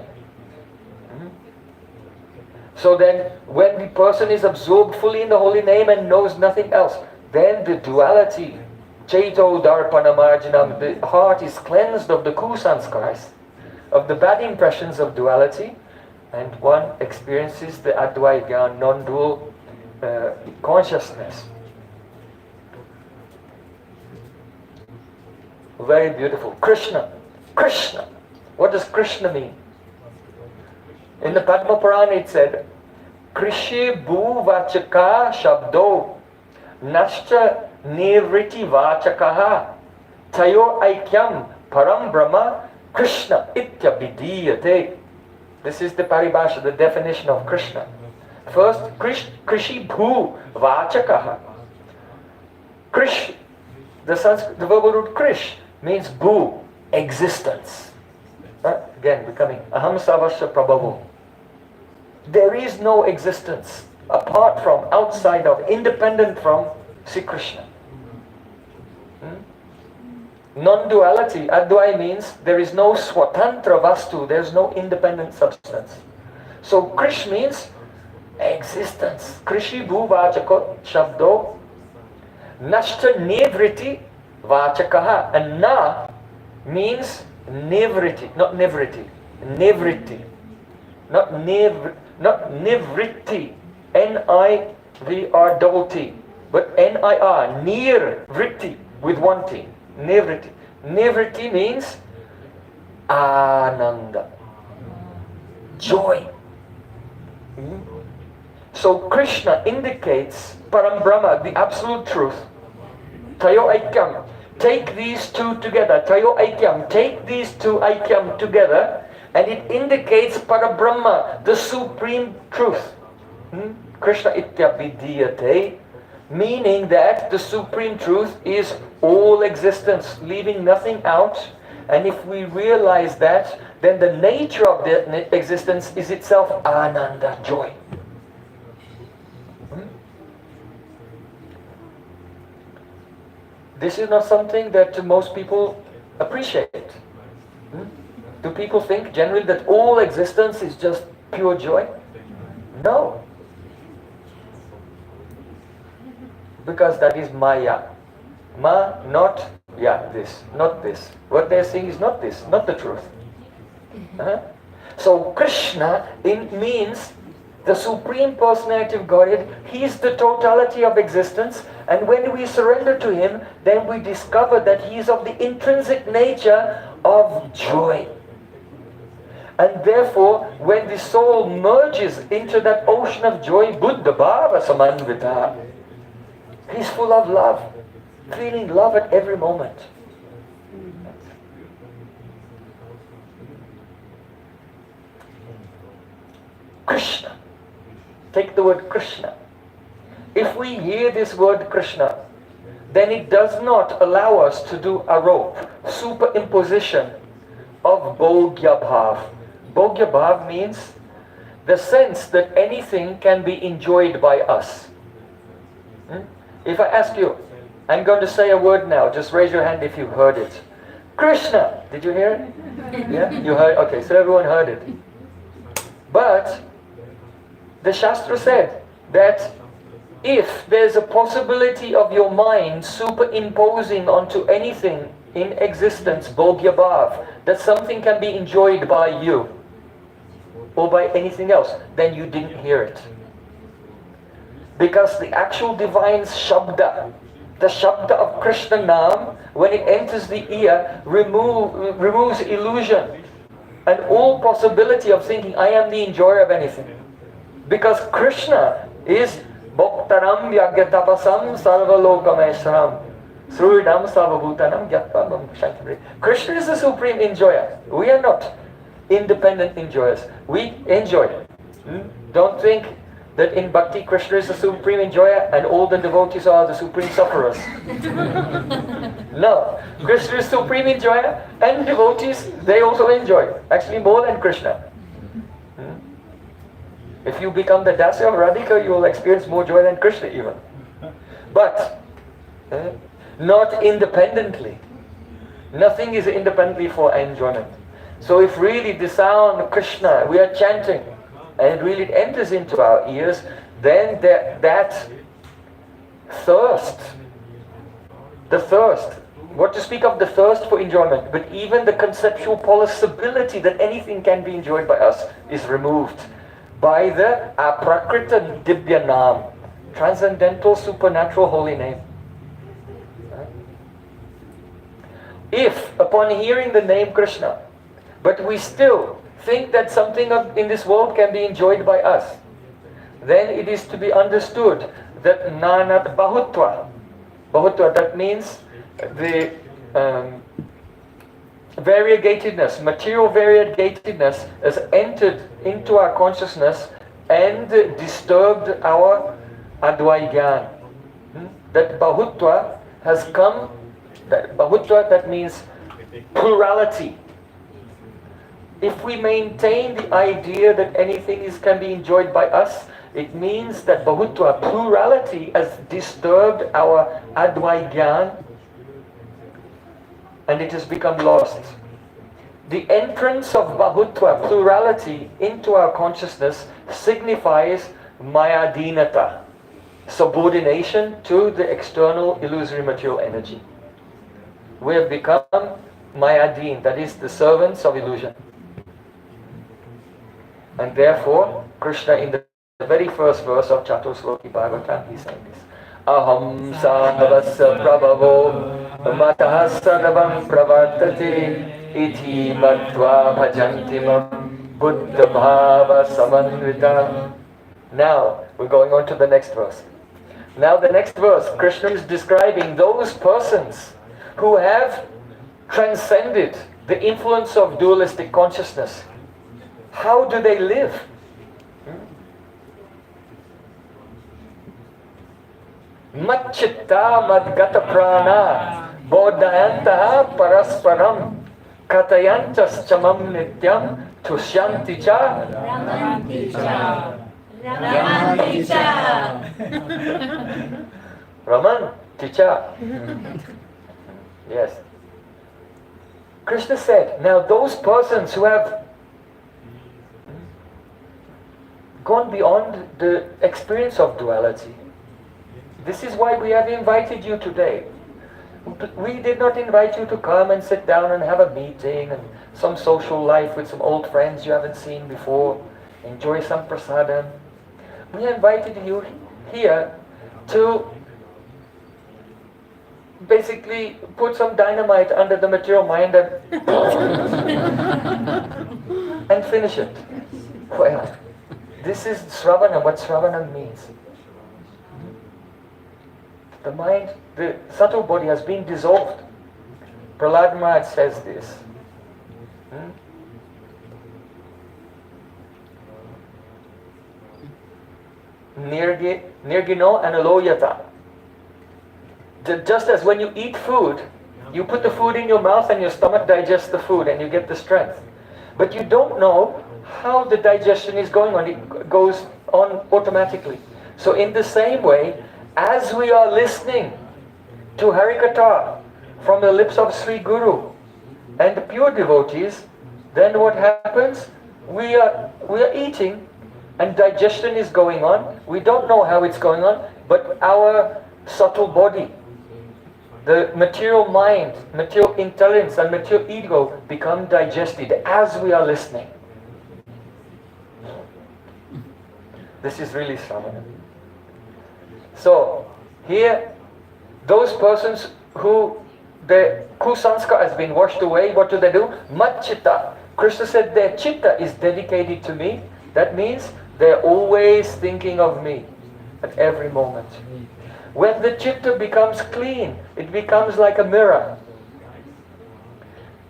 So then, when the person is absorbed fully in the holy name and knows nothing else, then the duality, Chaito Darpana Marjanam, the heart is cleansed of the kusanskaras, of the bad impressions of duality, and one experiences the Advaita, non-dual consciousness. Very beautiful. Krishna. Krishna. What does Krishna mean? In the Padma Purana it said, Krishi bhu vachaka shabdo nashcha nivriti vachakaha tayo aikyam param brahma Krishna ityabhidiyate. This is the paribhasha, the definition of Krishna. First, Krishi bhu vachakaha. Krish, the verbal root krish means bhu, existence. Again, becoming aham savasya prabhavo. There is no existence apart from, outside of, independent from Sri Krishna. Non-duality, advai means there is no swatantra vastu, there is no independent substance. So Krish means existence. Krishi bhu vachako shabdo nashta nivriti vachakaha. And na means nivriti, not nivriti, nivriti. Not nivriti, N-I-V-R-T-T, but N-I-R, nir-vritti, with one T, nivriti. Nivriti means ananda, joy. So Krishna indicates Param Brahma, the absolute truth. Tayo aikyam, take these two together. Tayo aikyam, take these two aikyam together. And it indicates Parabrahma, the supreme truth. Krishna ityabhidiyate, meaning that the supreme truth is all existence, leaving nothing out. And if we realize that, then the nature of the existence is itself ananda, joy. This is not something that most people appreciate. Do people think generally that all existence is just pure joy? No. Because that is maya. Ma, not, yeah, this, not this. What they're saying is not this, not the truth. So Krishna means the Supreme Personality of Godhead. He is the totality of existence. And when we surrender to Him, then we discover that He is of the intrinsic nature of joy. And therefore, when the soul merges into that ocean of joy, Buddha Bhava Samanvita, he's full of love, feeling love at every moment. Krishna. Take the word Krishna. If we hear this word Krishna, then it does not allow us to do arope, superimposition of Bhogya Bhav. Bhogya Bhav means the sense that anything can be enjoyed by us. If I ask you, I'm going to say a word now, just raise your hand if you heard it. Krishna! Did you hear it? Yeah? You heard? Okay, so everyone heard it. But the Shastra said that if there's a possibility of your mind superimposing onto anything in existence, Bhogya Bhav, that something can be enjoyed by you or by anything else, then you didn't hear it. Because the actual divine Shabda, the Shabda of Krishna Nam, when it enters the ear, removes illusion and all possibility of thinking, I am the enjoyer of anything. Because Krishna is Bhoktaram Yagyatapasam Sarvalokameshram Sruidam Sarvabhutanam Gyatpam Shankari. Krishna is the supreme enjoyer. We are not independent enjoyers. We enjoy. Don't think that in Bhakti Krishna is the supreme enjoyer and all the devotees are the supreme sufferers. No. Krishna is supreme enjoyer and devotees, they also enjoy. Actually more than Krishna. If you become the Dasya of Radhika, you will experience more joy than Krishna even. But not independently. Nothing is independently for enjoyment. So if really the sound Krishna, we are chanting, and really it enters into our ears, then that thirst, what to speak of the thirst for enjoyment, but even the conceptual possibility that anything can be enjoyed by us is removed by the Aprakrita Dibya Nam, transcendental supernatural holy name. If, upon hearing the name Krishna, but we still think that something in this world can be enjoyed by us, then it is to be understood that nanat bahutva. Bahutva, that means the variegatedness, material variegatedness has entered into our consciousness and disturbed our advaigyan. That bahutva has come, that bahutva, that means plurality. If we maintain the idea that anything can be enjoyed by us, it means that bahutva, plurality, has disturbed our advaigyan and it has become lost. The entrance of bahutva, plurality, into our consciousness signifies mayadinata, subordination to the external illusory material energy. We have become mayadin, that is the servants of illusion. And therefore, Krishna in the very first verse of catuḥ-ślokī Bhagavatam, he said this: Aham sāvasya prabhavo matah sarvam pravartate iti matva bhajanti mam buddha bhava samanvitam. Now, we're going on to the next verse. Now the next verse, Krishna is describing those persons who have transcended the influence of dualistic consciousness. How do they live? Mat-chitta mad-gata prana bodhayantaha parasparam katayantas chamam nityam tushyanti cha Ramanti cha. Ramanti cha. Raman Ticha. Yes. Krishna said, now those persons who have gone beyond the experience of duality, this is why we have invited you today. We did not invite you to come and sit down and have a meeting and some social life with some old friends you haven't seen before, enjoy some prasadam. We invited you here to basically put some dynamite under the material mind and and finish it. Well, this is Sravana, what Sravana means. The mind, the subtle body has been dissolved. Prahlad Maharaj says this. Nirgino analoyata. Just as when you eat food, you put the food in your mouth and your stomach digests the food and you get the strength. But you don't know how the digestion is going on. It goes on automatically. So in the same way, as we are listening to Harikatha from the lips of Sri Guru and the pure devotees, then what happens? We are eating and digestion is going on. We don't know how it's going on, but our subtle body, the material mind, material intelligence and material ego become digested as we are listening. This is really Sravana. So, here, those persons who the kusanskar has been washed away, what do? Mat-chitta. Krishna said their chitta is dedicated to me. That means they're always thinking of me at every moment. When the chitta becomes clean, it becomes like a mirror.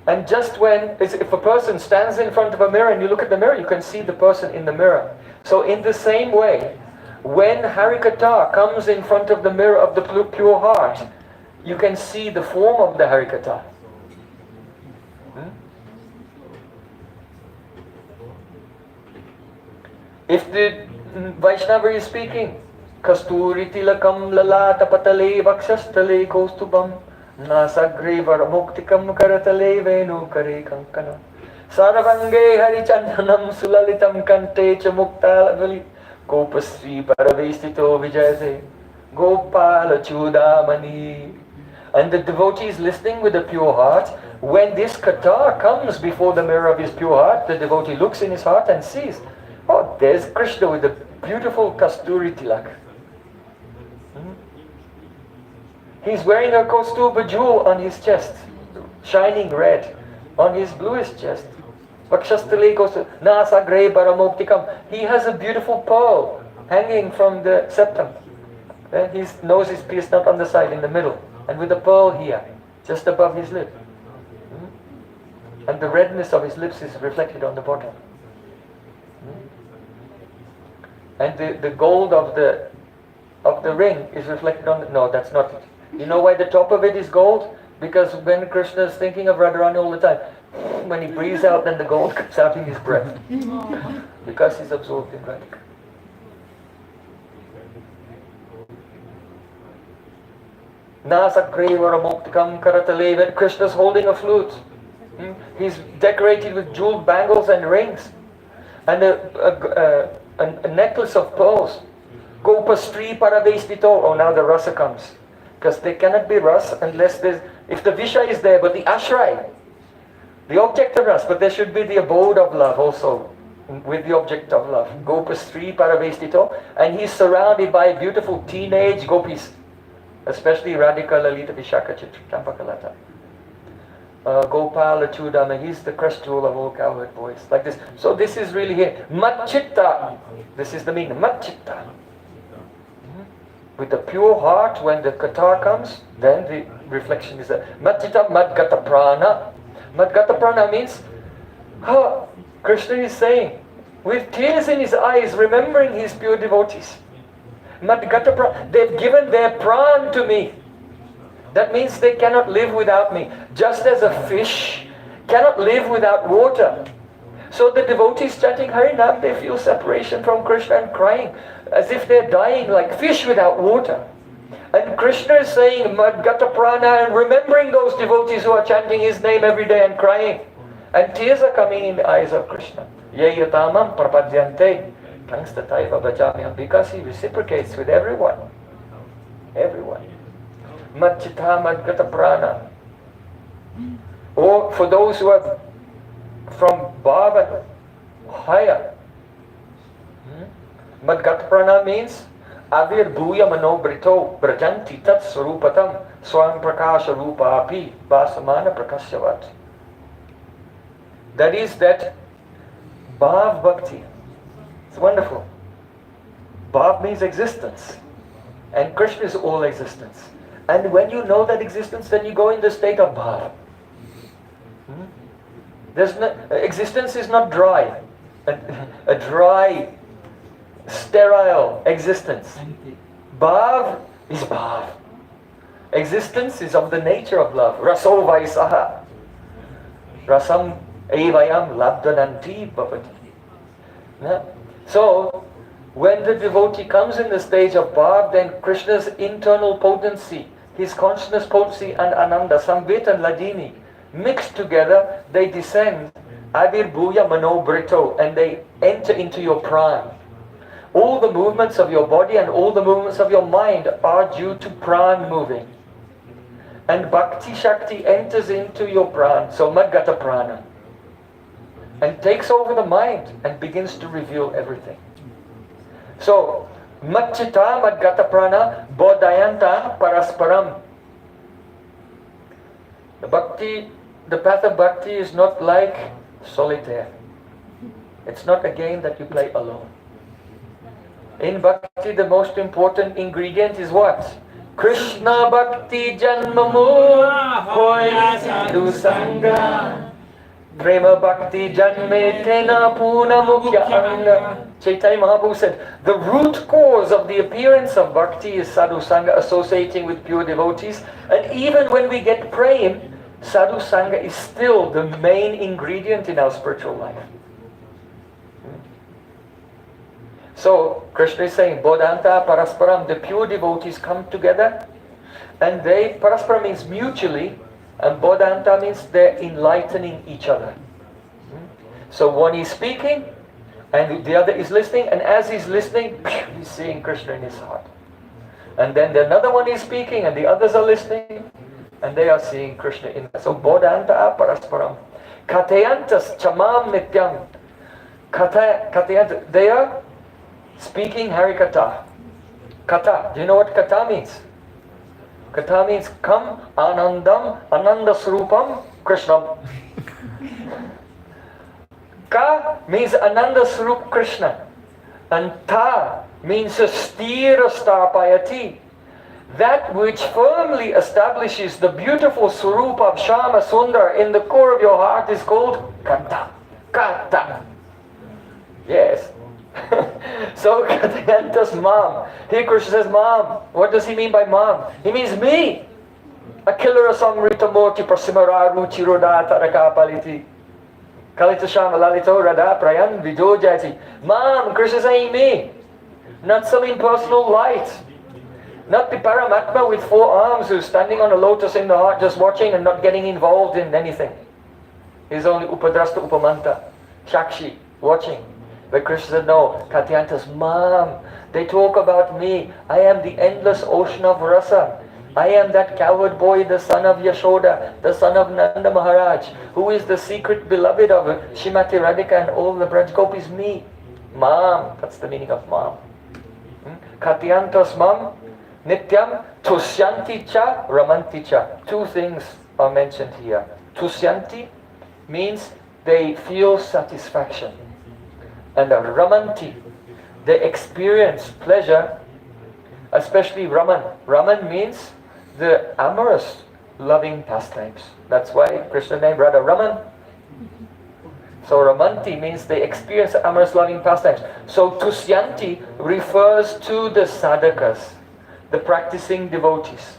And just when, if a person stands in front of a mirror and you look at the mirror, you can see the person in the mirror. So in the same way, when Harikatha comes in front of the mirror of the pure heart, you can see the form of the Harikatha. If the Vaishnava is speaking, Kasturi tilakam lalata patale vakshastale kaustubam nasagre varamuktikam karatale venu kare kankana saravange harichandanam sulalitam kante cha muktalavali gopasri paravestito vijayase gopala chudamani. And the devotee is listening with a pure heart. When this katha comes before the mirror of his pure heart, the devotee looks in his heart and sees, oh, there's Krishna with the beautiful kasturi tilak. He's wearing a kaustuba jewel on his chest. shining red on his bluish chest. Vakshastale goes to Nasagre Paramoktikam. He has a beautiful pearl hanging from the septum. His nose is pierced not on the side, in the middle, and with a pearl here, just above his lip. And the redness of his lips is reflected on the bottom. And the gold of the ring is reflected on the... No, that's not it. You know why the top of it is gold? Because when Krishna is thinking of Radharani all the time, when he breathes out, then the gold comes out in his breath. Because he's absorbed in Radhika. Nasakrevaramoktikam karatalevet. Krishna's holding a flute. He's decorated with jeweled bangles and rings. And a necklace of pearls. Gopastri paravestito. Oh, now the rasa comes. Because there cannot be rasa unless there's... If the visha is there, but the ashray, the object of rasa, but there should be the abode of love also, with the object of love. Gopastri paravestito. And he's surrounded by beautiful teenage gopis. Especially Radhika, Lalita, Vishaka, Chitra, Champakalata. Gopala, Chudama, he's the crest jewel of all cowherd boys. Like this. So this is really here. Matchitta. This is the meaning. Matchitta. With the pure heart, when the kata comes, then the reflection is that. Matchitta Madgata Prana. Madgata Prana means, Krishna is saying, with tears in his eyes, remembering his pure devotees. Madgata Prana. They've given their pran to me. That means they cannot live without me. Just as a fish cannot live without water. So the devotees chanting Harinam, they feel separation from Krishna and crying as if they're dying like fish without water. And Krishna is saying Madgata Prana and remembering those devotees who are chanting his name every day and crying. And tears are coming in the eyes of Krishna. Yayatamam prapadyante tangstataiva bhajamyam. Because he reciprocates with everyone. Everyone. Madchita Madgata Prana. Or for those who are from Bhava higher. Madgata Prana means Avir Bhuya Manobrito Brajanti Tat Swarupatam Swam Prakasha Rupa Api Vasamana Prakashyavat. That is that Bhav Bhakti. It's wonderful. Bhav means existence. And Krishna is all existence. And when you know that existence, then you go in the state of Bhav. Existence is not dry. A dry, sterile existence. Bhav is Bhav. Existence is of the nature of love. Raso vaisaha. Rasam evayam labdananti bhavati. So, when the devotee comes in the stage of Bhav, then Krishna's internal potency, his consciousness potency and Ananda, Samvit and Ladini, mixed together, they descend, Avir Bhuya Manobrito, and they enter into your pran. All the movements of your body and all the movements of your mind are due to pran moving. And Bhakti Shakti enters into your pran, so Madgata Prana, and takes over the mind and begins to reveal everything. So, Matchita Madgata Prana Bodhayanta Parasparam. The path of bhakti is not like solitaire. It's not a game that you play alone. In bhakti, the most important ingredient is what? Krishna Bhakti Janmamu Hoya Sadhu Sangha Prema Bhakti Janme Tena Puna Mukhya Anga. Chaitanya Mahaprabhu said, the root cause of the appearance of bhakti is sadhu sangha, associating with pure devotees. And even when we get prem, sadhu sangha is still the main ingredient in our spiritual life. So, Krishna is saying, Bodhanta Parasparam, the pure devotees come together, and they, Parasparam means mutually, and Bodhanta means they're enlightening each other. So one is speaking, and the other is listening, and as he's listening, he's seeing Krishna in his heart. And then another one is speaking, and the others are listening, and they are seeing Krishna in. So Bodhanta Parasparam. Katayantas Chamam Nityam. Katayanta, they are speaking Harikatha. Kata, do you know what kata means? Katha means come, Anandam, Ananda Srupam, Krishnam. Ka means Ananda Srup Krishna. And Ta means Stira Stapayati. That which firmly establishes the beautiful Swarup of Shama Sundar in the core of your heart is called Kata. Kata. Yes. So Katayanta's mom. Here Krishna says mom. What does he mean by mom? He means me. Akillara Samrita Murti Prasimara Ruchi Roda Taraka Paliti. Kalita Shama Lalito Radha Prayan Vijojati. Mom, Krishna saying me. Not some impersonal light. Not the Paramatma with 4 arms who's standing on a lotus in the heart just watching and not getting involved in anything. He's only Upadrasta Upamanta, Shakshi, watching. But Krishna said, no, Katyanta's mom. They talk about me. I am the endless ocean of rasa. I am that cowherd boy, the son of Yashoda, the son of Nanda Maharaj, who is the secret beloved of Shrimati Radhika and all the Braj Gopis, me. Mom, that's the meaning of mom. Katyanta's mom. Nityam tusyanti cha ramanti cha. 2 things are mentioned here. Tusyanti means they feel satisfaction. And ramanti, they experience pleasure, especially Raman. Raman means the amorous, loving pastimes. That's why Krishna named Radha Raman. So ramanti means they experience amorous, loving pastimes. So tusyanti refers to the sadhakas, the practicing devotees,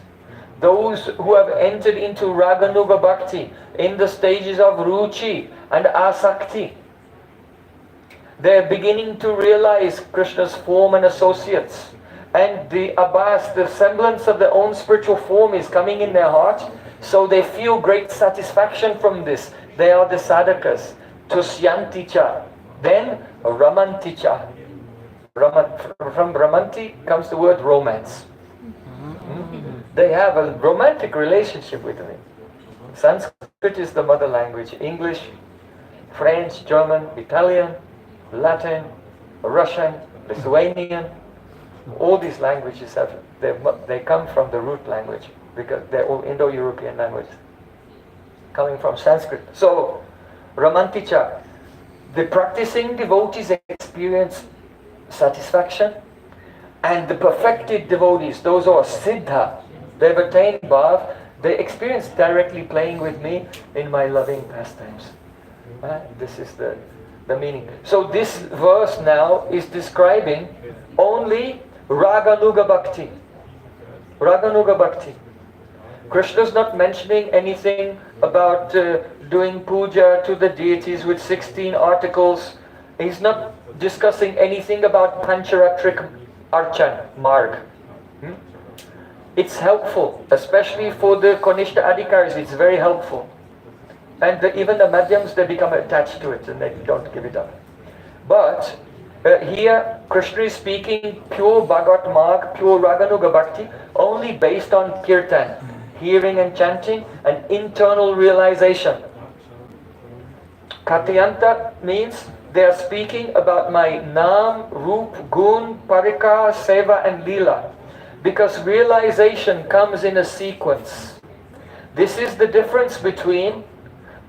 those who have entered into Raganuga Bhakti in the stages of Ruchi and Asakti. They are beginning to realize Krishna's form and associates, and the abhas, the semblance of their own spiritual form is coming in their heart, so they feel great satisfaction from this. They are the sadhakas. Tusyanti cha. Then ramanti cha. From ramanti comes the word romance. They have a romantic relationship with me. Sanskrit is the mother language. English, French, German, Italian, Latin, Russian, Lithuanian. All these languages they come from the root language because they're all Indo-European languages coming from Sanskrit. So, Ramanticha, the practicing devotees experience satisfaction, and the perfected devotees, those who are siddha, they've attained bhav, they experience directly playing with me in my loving pastimes. This is the meaning. So this verse now is describing only Raganuga Bhakti. Raganuga Bhakti. Krishna's not mentioning anything about doing puja to the deities with 16 articles. He's not discussing anything about Pancharatrik Archan, Marg. It's helpful, especially for the Konishta Adhikaris, it's very helpful. And even the Madhyams, they become attached to it and they don't give it up. But here, Krishna is speaking pure Bhagavat Marg, pure Raganuga Bhakti, only based on Kirtan, hearing and chanting, and internal realization. Katyanta means they are speaking about my Nam, Roop, Gun, Parika, Seva and Leela. Because realization comes in a sequence. This is the difference between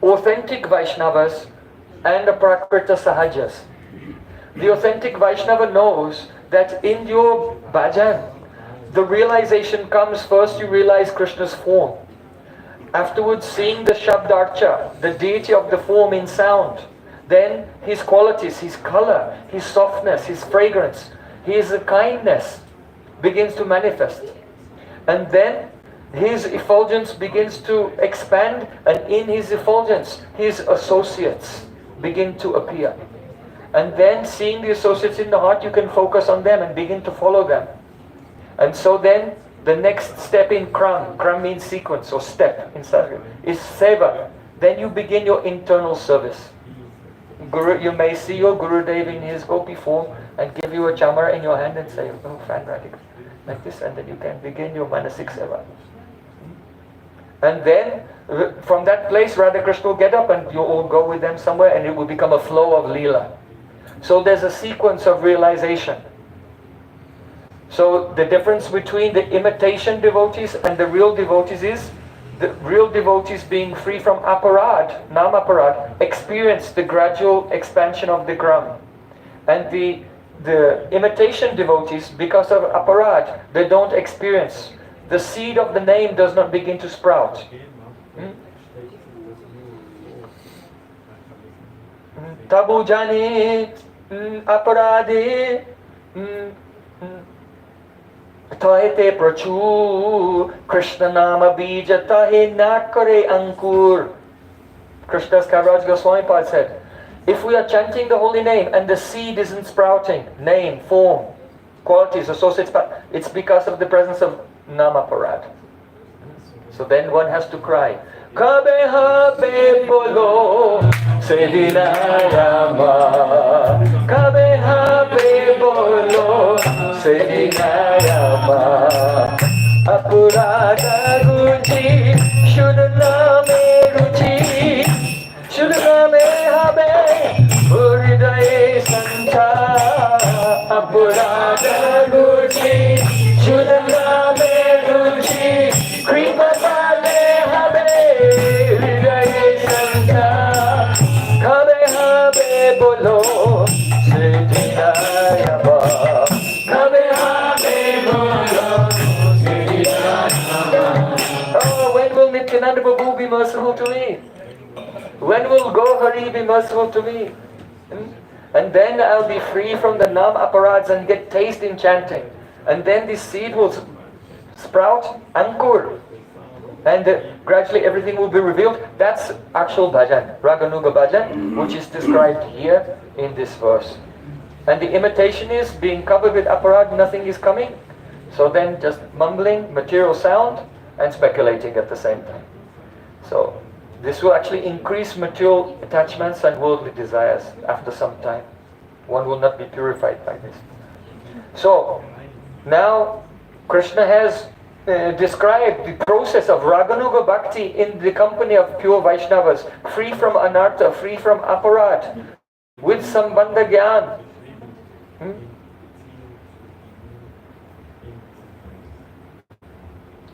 authentic Vaishnavas and the Prakrita Sahajas. The authentic Vaishnava knows that in your bhajan, the realization comes first, you realize Krishna's form. Afterwards, seeing the Shabdarcha, the deity of the form in sound. Then his qualities, his color, his softness, his fragrance, his kindness begins to manifest. And then his effulgence begins to expand, and in his effulgence, his associates begin to appear. And then seeing the associates in the heart, you can focus on them and begin to follow them. And so then, the next step in Kram means sequence or step in Sanskrit, is Seva. Then you begin your internal service. You may see your Gurudev in his gopi form and give you a chamara in your hand and say, oh, fan Radhika, like this, and then you can begin your Manasik Seva. And then, from that place, Radha Krishna will get up and you all go with them somewhere and it will become a flow of Leela. So there's a sequence of realization. So the difference between the imitation devotees and the real devotees is, the real devotees, being free from aparad, nam-aparad, experience the gradual expansion of the gram. And the imitation devotees, because of aparad, they don't experience. The seed of the name does not begin to sprout. Tabu jani aparade tahete prachu Krishna nama bija tahe nakare ankur. Krishnadas Kaviraj Goswami Pad said, if we are chanting the holy name and the seed isn't sprouting, name, form, qualities, associates, it's because of the presence of namaparad. So then one has to cry, Kabe habe bolo sedina rama, Kabe habe bolo sedina rama, apurada guji shudna me ruchi, shudna me habe hridaye santa, apurada guji shudna me ruchi, kripa pale habe hridaye santa, kabe habe bolo sedina rama, kabe habe bolo sedina rama. Oh, when will Nityananda Prabhu be merciful to me? When will Gohari be merciful to me? And then I'll be free from the nam apparatus and get taste in chanting. And then this seed will sprout, ankur. And gradually everything will be revealed. That's actual bhajan, Raganuga bhajan, which is described here in this verse. And the imitation is being covered with apparat, nothing is coming. So then just mumbling, material sound, and speculating at the same time. So this will actually increase material attachments and worldly desires after some time. One will not be purified by this. So now Krishna has described the process of Raganuga Bhakti in the company of pure Vaishnavas, free from anartha, free from aparat, with sambandha gyan.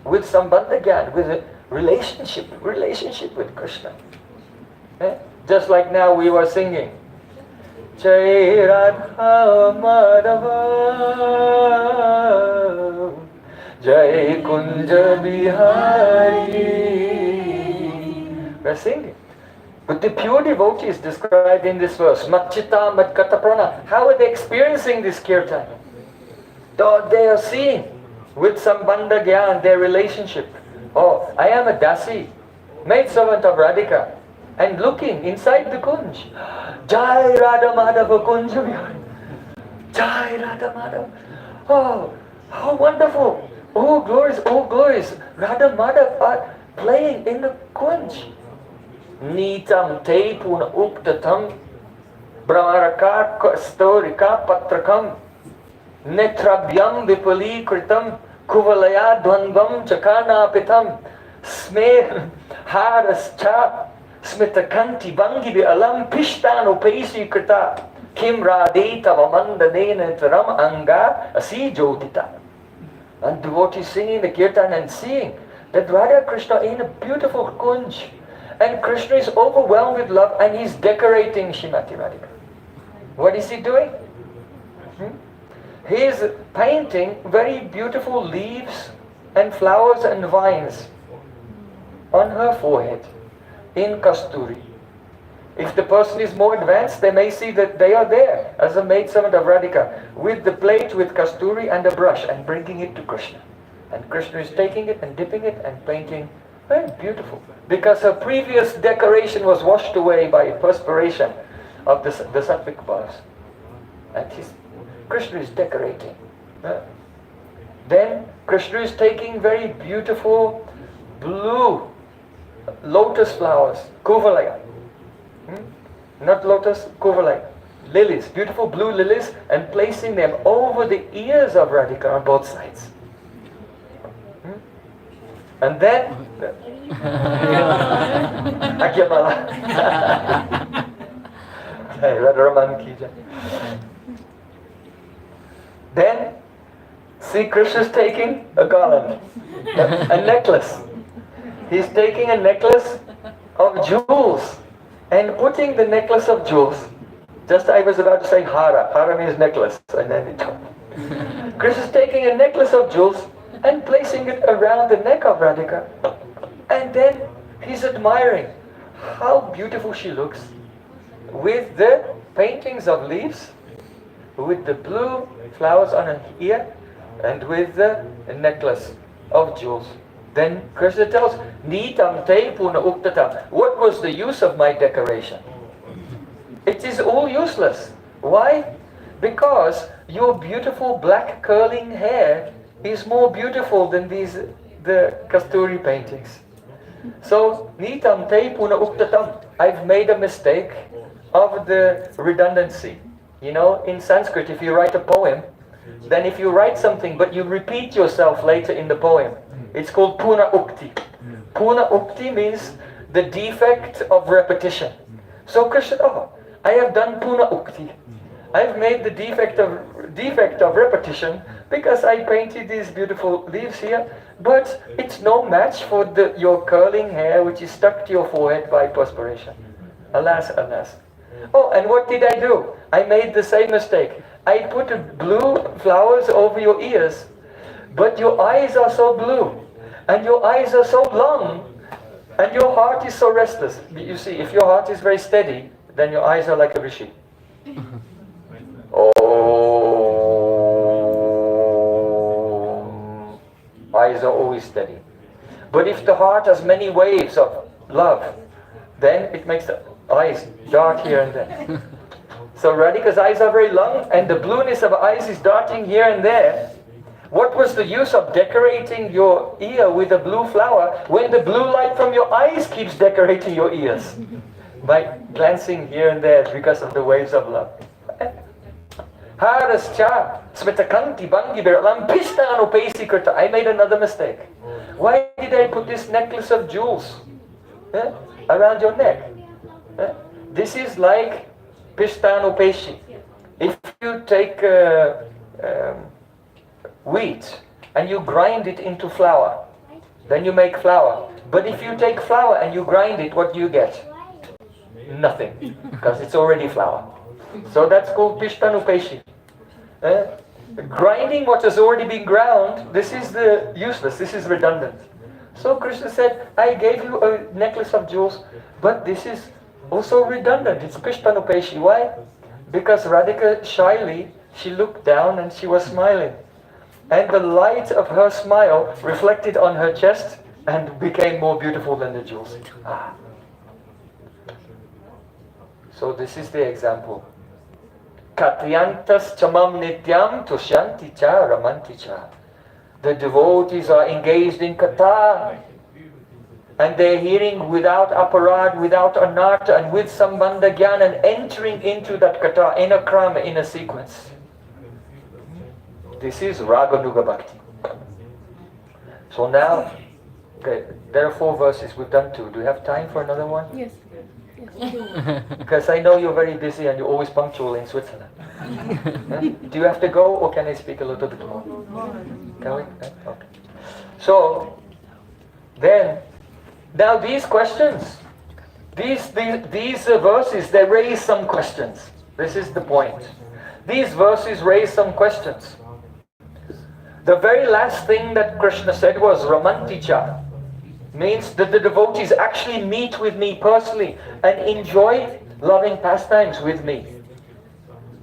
With sambandha gyan, with a relationship with Krishna. Just like now we were singing, Jai Radha Madhava, Jai Kunja Bihari. We're singing. But the pure devotees described in this verse, Matchita Matkata Prana, how are they experiencing this kirtan? They are seeing with sambandha gyan their relationship. Oh, I am a dasi, maid servant of Radhika, and looking inside the kunj. Jai Radha Madhava Kunja Vihari. Jai Radha Madhava. Oh, how wonderful. Oh glories, oh glories. Radha Madhava are playing in the kunj. Nitam te puna uptatam brahmaraka storika patrakam netrabhyam vipali kritam kuvalaya dvandvam chakana pitam smeh harascha smitakanti bangi alam pishtano pesi krita kim radeta vamandanena taram anga asi jotita. And devotees singing the kirtan and seeing that Radha Krishna in a beautiful kunj, and Krishna is overwhelmed with love and he's decorating Srimati Radhika. What is he doing? He is painting very beautiful leaves and flowers and vines on her forehead in kasturi. If the person is more advanced, they may see that they are there as a maidservant of Radhika with the plate with kasturi and a brush and bringing it to Krishna. And Krishna is taking it and dipping it and painting. Very beautiful. Because her previous decoration was washed away by perspiration of the sattvic bars. And Krishna is decorating. Then Krishna is taking very beautiful blue lotus flowers, kuvalaya. Not lotus, kuvalaya. Lilies, beautiful blue lilies, and placing them over the ears of Radhika on both sides. And then Agyamala. Then See, Krishna's taking a garland, a necklace. He's taking a necklace of jewels and putting the necklace of jewels. Just I was about to say hara. Hara means necklace. And then it Krishna's taking a necklace of jewels and placing it around the neck of Radhika. And then he's admiring how beautiful she looks with the paintings of leaves, with the blue flowers on her ear, and with the necklace of jewels. Then Krishna tells, Nitam te puna uktatam. What was the use of my decoration? It is all useless. Why? Because your beautiful black curling hair is more beautiful than the Kasturi paintings. So, Nitam te puna uktatam. I've made a mistake of the redundancy. You know, in Sanskrit, if you write a poem, then if you write something but you repeat yourself later in the poem, it's called puna ukti. Puna ukti means the defect of repetition. So Krishna, I have done puna ukti. I've made the defect of repetition because I painted these beautiful leaves here, but it's no match for your curling hair which is stuck to your forehead by perspiration. Alas, alas. Oh, and what did I do? I made the same mistake. I put blue flowers over your ears, but your eyes are so blue, and your eyes are so long, and your heart is so restless. You see, if your heart is very steady, then your eyes are like a rishi. Eyes are always steady. But if the heart has many waves of love, then it makes the eyes dark here and there. So Radhika's eyes are very long, and the blueness of her eyes is darting here and there. What was the use of decorating your ear with a blue flower when the blue light from your eyes keeps decorating your ears? By glancing here and there because of the waves of love. I made another mistake. Why did I put this necklace of jewels around your neck? This is like Pishtano Peshi. If you take wheat and you grind it into flour, then you make flour. But if you take flour and you grind it, what do you get? Nothing, because it's already flour. So that's called Pishtano Peshi. Grinding what has already been ground, this is the useless, this is redundant. So Krishna said, I gave you a necklace of jewels, but this is also redundant. It's Pishtano Peshi. Why? Because Radhika shyly, she looked down and she was smiling. And the light of her smile reflected on her chest and became more beautiful than the jewels. So this is the example. Katyantas chamam nityam tushanti cha ramanti cha. The devotees are engaged in katha, and they're hearing without aparad, without anartha, and with sambandha gyan, and entering into that katha in a krama, in a sequence. This is Raganuga Bhakti. So now, okay, there are 4 verses, we've done 2. Do you have time for another one? Yes. Because I know you're very busy and you're always punctual in Switzerland. Do you have to go, or can I speak a little bit more? Can we? Okay. So, then, now these questions, these verses, they raise some questions. This is the point. These verses raise some questions. The very last thing that Krishna said was Ramanticha. Means that the devotees actually meet with me personally and enjoy loving pastimes with me.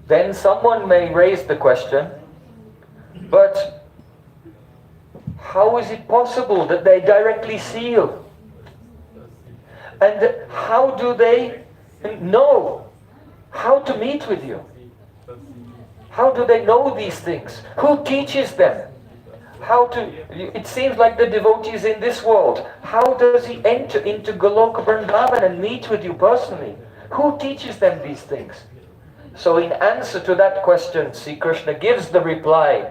Then someone may raise the question, but how is it possible that they directly see you? And how do they know how to meet with you? How do they know these things? Who teaches them? It seems like the devotees in this world. How does he enter into Goloka Vrindavan and meet with you personally? Who teaches them these things? So in answer to that question, Sri Krishna gives the reply.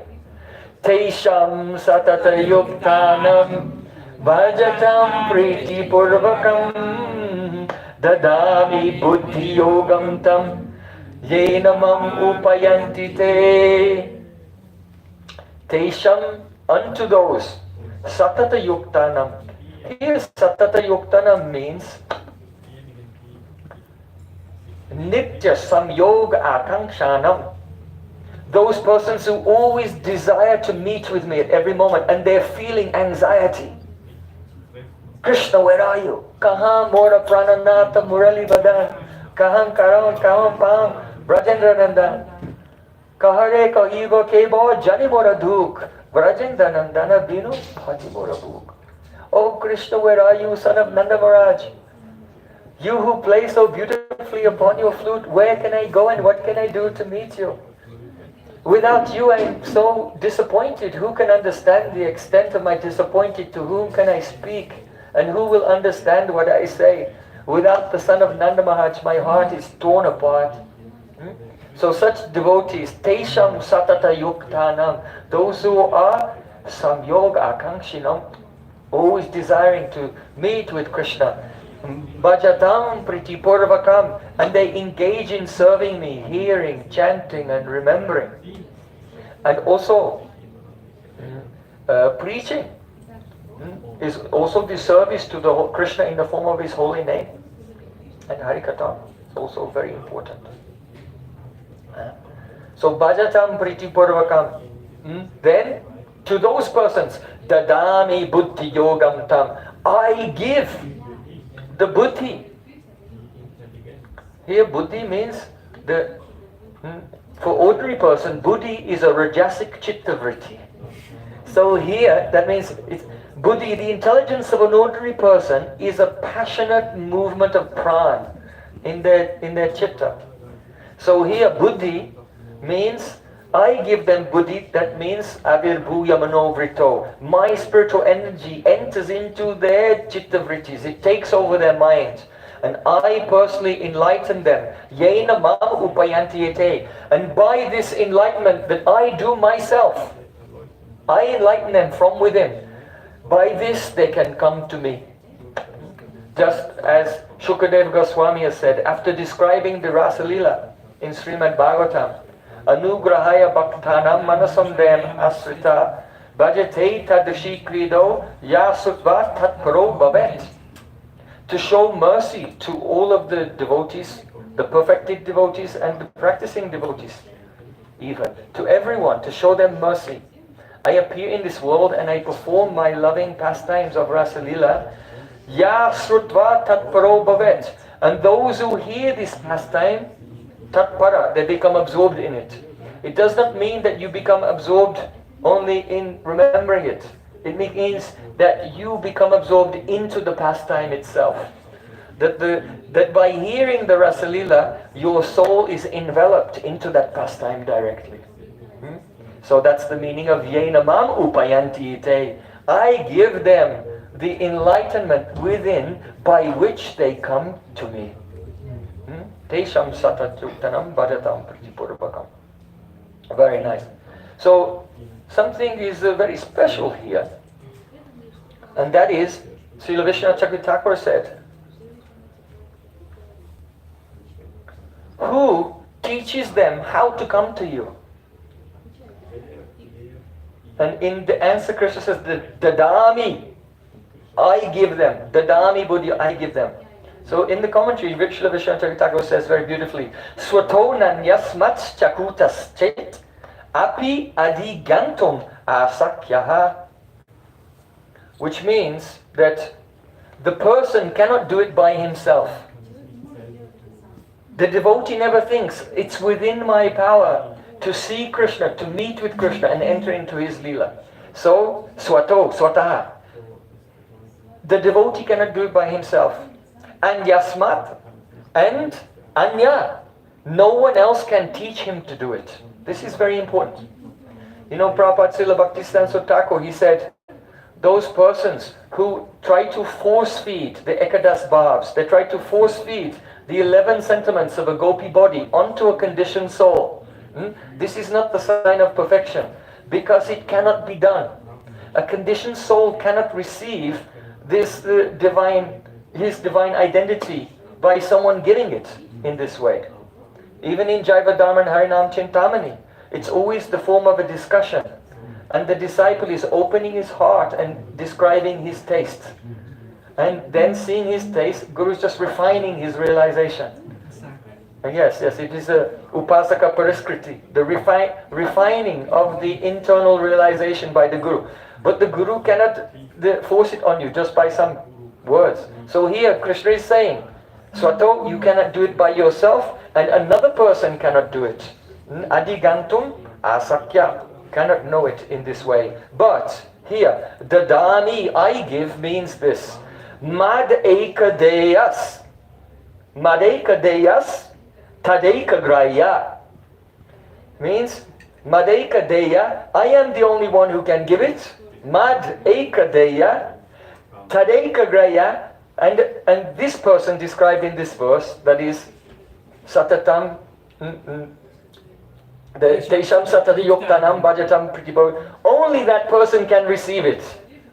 Teisham satata yuktanam vajatam priti purvakam dadami buddhi yogam tam yenamam upayanti te. Tesham, unto those, satata yuktanam. Here satata yuktanam means nitya samyoga akankshanam. Those persons who always desire to meet with me at every moment and they're feeling anxiety. Krishna, where are you? Kahan mora prananata murali badan? Kahan karan kahan pam Brajendra nandan? Kahare kahibo kebo jani mora dhuk? Brajendra nandana binu bhaji mora bhuk. Oh Krishna, where are you, son of Nanda Maharaj? You who play so beautifully upon your flute, where can I go and what can I do to meet you? Without you I am so disappointed. Who can understand the extent of my disappointment? To whom can I speak? And who will understand what I say? Without the son of Nanda Maharaj, my heart is torn apart. So such devotees, Tesham Satata Yuktanam, those who are Samyoga Akankshinam, always desiring to meet with Krishna, Bhajatam Priti Purvakam, and they engage in serving me, hearing, chanting and remembering. And also preaching is also the service to the Krishna in the form of his holy name. And Harikatha is also very important. So Bhajatam Priti Purvakam. Then to those persons, Dadami Buddhi Yogam Tam, I give the buddhi. Here buddhi means for ordinary person, buddhi is a rajasic chitta vritti. So here that means buddhi, the intelligence of an ordinary person, is a passionate movement of pran in their chitta. So here buddhi means I give them buddhi, that means avirbhuya manovrito. My spiritual energy enters into their chitta vrittis. It takes over their minds. And I personally enlighten them. Yena mam upayantiyate. And by this enlightenment that I do myself, I enlighten them from within. By this they can come to me. Just as Shukadeva Goswami has said, after describing the Rasa Lila in Srimad Bhagavatam, Anugrahaya Bhaktanam Manasam Asrita Bhajate Tadashi Krido Yasutva Tatparo Bhavet. To show mercy to all of the devotees, the perfected devotees and the practicing devotees, even to everyone, to show them mercy. I appear in this world and I perform my loving pastimes of Rasa Lila. Yasrutva Tatparo Bhavet. And those who hear this pastime, Tatpara, they become absorbed in it. It does not mean that you become absorbed only in remembering it. It means that you become absorbed into the pastime itself. That by hearing the Rasa Lila, your soul is enveloped into that pastime directly. So that's the meaning of Yena Mam Upayanti Ite. I give them the enlightenment within by which they come to me. Tesham Satatuktanam Bhadatam Pratipurvakam. Very nice. So something is very special here. And that is, Srila Vishnu Chakravarti Thakur said, who teaches them how to come to you? And in the answer, Krishna says, the Dadami, I give them. Dadami Buddhi, I give them. So in the commentary, Srila Vishnu Chakravarti Thakur says very beautifully, Swato nanyasmats chakutas chet api adigantum asakyaha. Which means that the person cannot do it by himself. The devotee never thinks, it's within my power to see Krishna, to meet with Krishna and enter into his Leela. So, swato, swataha. The devotee cannot do it by himself. And yasmat, and anya. No one else can teach him to do it. This is very important. You know, Prabhupada Srila Bhaktisiddhanta Thakur, he said, those persons who try to force feed the Ekadas Bhavs, they try to force feed the 11 sentiments of a gopi body onto a conditioned soul. This is not the sign of perfection, because it cannot be done. A conditioned soul cannot receive this his divine identity by someone getting it in this way. Even in Jaiva Dharma and Harinam Chintamani, it's always the form of a discussion. and the disciple is opening his heart and describing his taste. And then seeing his taste, Guru is just refining his realization. And yes, it is a upasaka pariskriti, the refining of the internal realization by the Guru. But the Guru cannot force it on you just by some words. So here Krishna is saying, Swato, you cannot do it by yourself, and another person cannot do it. Adigantum asakya, cannot know it in this way. But here, dadami, I give, means this. Mad ekadeyas. Mad ekadeyas, tadeka graya. Means, mad ekadeya, I am the only one who can give it. Mad ekadeya, tadeka graya. And this person described in this verse, that is satatam, the tesham satati yoktanam bhajatam pritibhav, only that person can receive it.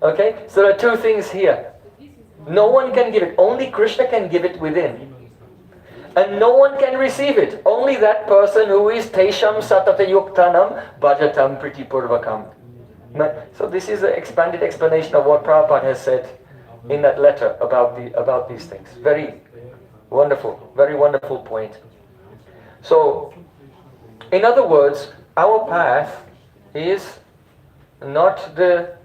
Okay? So there are two things here. No one can give it. Only Krishna can give it within. And no one can receive it. Only that person who is tesham satati yoktanam bhajatam pritipurvakam. So this is an expanded explanation of what Prabhupada has said in that letter about these things. Very wonderful point. So, in other words, our path is not the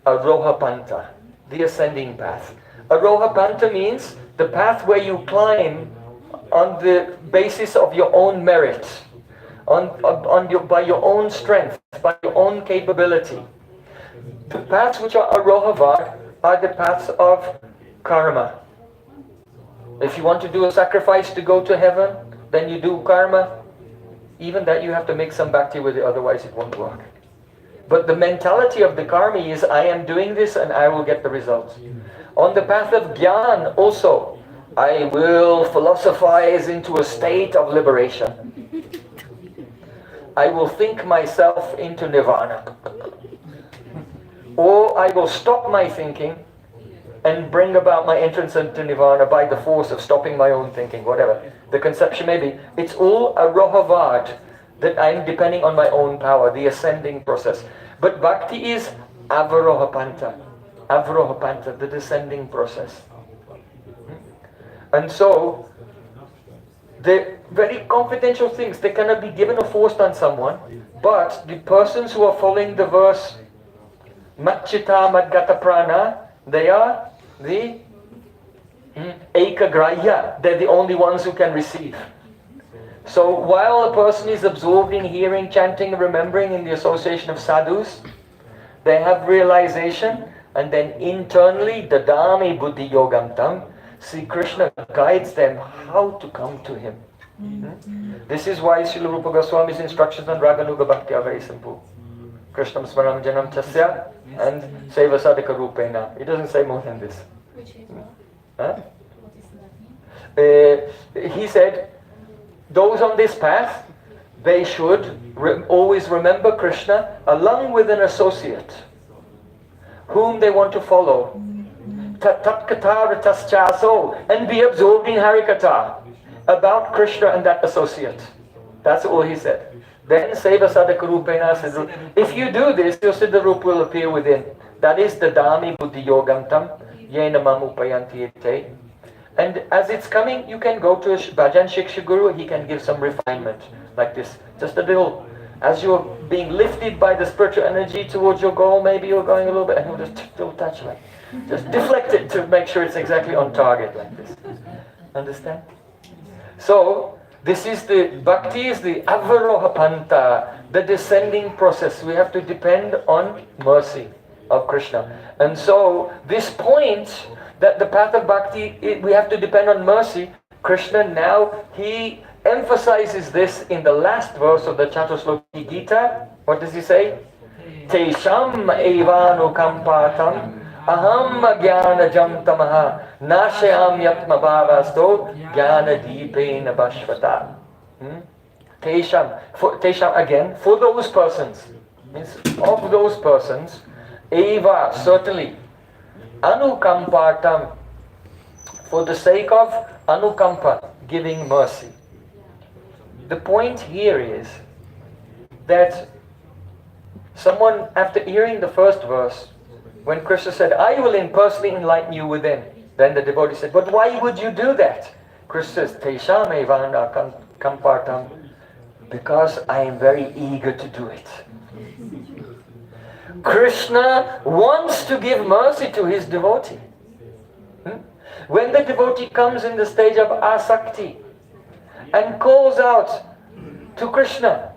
Aroha Panta, the ascending path. Aroha Panta means the path where you climb on the basis of your own merit, by your own strength, by your own capability. The paths which are Arohavad are the paths of karma. If you want to do a sacrifice to go to heaven, then you do karma. Even that you have to make some bhakti with it, otherwise it won't work. But the mentality of the karmi is, I am doing this and I will get the results. On the path of Gyan also, I will philosophize into a state of liberation. I will think myself into nirvana. Or I will stop my thinking and bring about my entrance into nirvana by the force of stopping my own thinking, whatever the conception may be. It's all a rohavad, that I'm depending on my own power, the ascending process. But bhakti is avarohapanta, the descending process. And so, the very confidential things, they cannot be given or forced on someone, but the persons who are following the verse Matchita Madgata Prana, they are the Ekagrahya. They're the only ones who can receive. So while a person is absorbed in hearing, chanting, remembering in the association of sadhus, they have realization, and then internally, dadami buddhi yogam tam, Sri Krishna guides them how to come to him. This is why Srila Rupa Goswami's instructions on Raganuga Bhakti are very simple. Krishnam Smaram Janam Chasya and Seva Sadhaka Rupena. It doesn't say more than this. Which is what? Huh? What is that? He said, those on this path, they should always remember Krishna along with an associate whom they want to follow. Tatkata Rataschaso, and be absorbed in Harikatha about Krishna and that associate. That's all he said. Then Seva Sadhaka Rupena Siddha. If you do this, your Siddha Rupa will appear within. That is the Dami Buddhi Yogantam, Yena Mam Upayanti Ete. And as it's coming, you can go to a Bhajan Shiksha Guru, he can give some refinement, like this. Just a little, as you're being lifted by the spiritual energy towards your goal, maybe you're going a little bit, and he'll just little touch, like, just deflect it to make sure it's exactly on target, like this. Understand? So, this is the, bhakti is the avarohapanta, the descending process. We have to depend on mercy of Krishna. And so, this point, that the path of bhakti, we have to depend on mercy, Krishna now, he emphasizes this in the last verse of the catuḥ-ślokī Gita. What does he say? Tesham evanu kampatam aham jnana jam tamaha nashayam yatma bhavasto jnana deepena bhashvata. Tesham again, for those persons, means of those persons, eva, certainly, anukampatam, for the sake of anukampa, giving mercy. The point here is that Someone, after hearing the first verse, when Krishna said, I will personally enlighten you within, then the devotee said, but why would you do that? Krishna says, Tesham evana kampartam, because I am very eager to do it. Krishna wants to give mercy to his devotee. When the devotee comes in the stage of asakti and calls out to Krishna,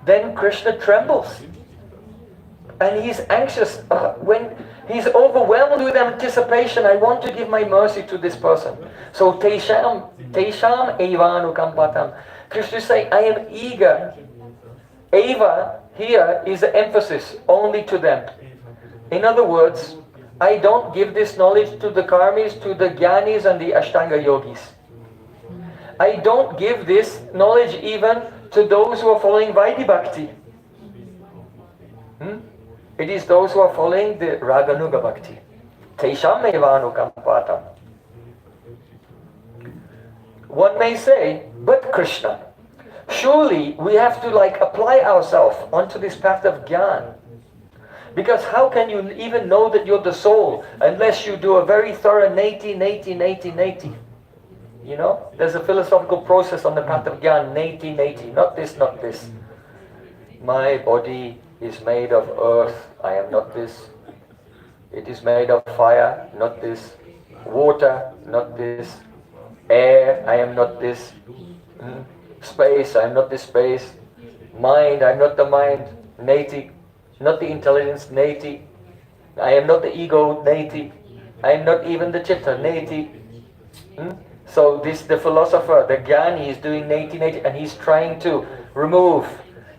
then Krishna trembles. And he's anxious. When he's overwhelmed with anticipation, I want to give my mercy to this person. So, Tesham evanu kampatam. Krishna is saying, I am eager. Eva here is the emphasis only to them. In other words, I don't give this knowledge to the karmis, to the jnanis and the ashtanga yogis. I don't give this knowledge even to those who are following Vaidhi Bhakti. It is those who are following the Raganuga Bhakti. Tesham evanu kampatam. One may say, but Krishna, surely we have to apply ourselves onto this path of Jnana. Because how can you even know that you're the soul unless you do a very thorough neti? You know, there's a philosophical process on the path of Jnana, neti, not this. My body is made of earth, I am not this. It is made of fire, not this. Water, not this. Air, I am not this. Space, I am not this space. Mind, I am not the mind. Neti, not the intelligence, neti. I am not the ego, neti. I am not even the chitta, neti. So the philosopher, the jnani, is doing neti, and he's trying to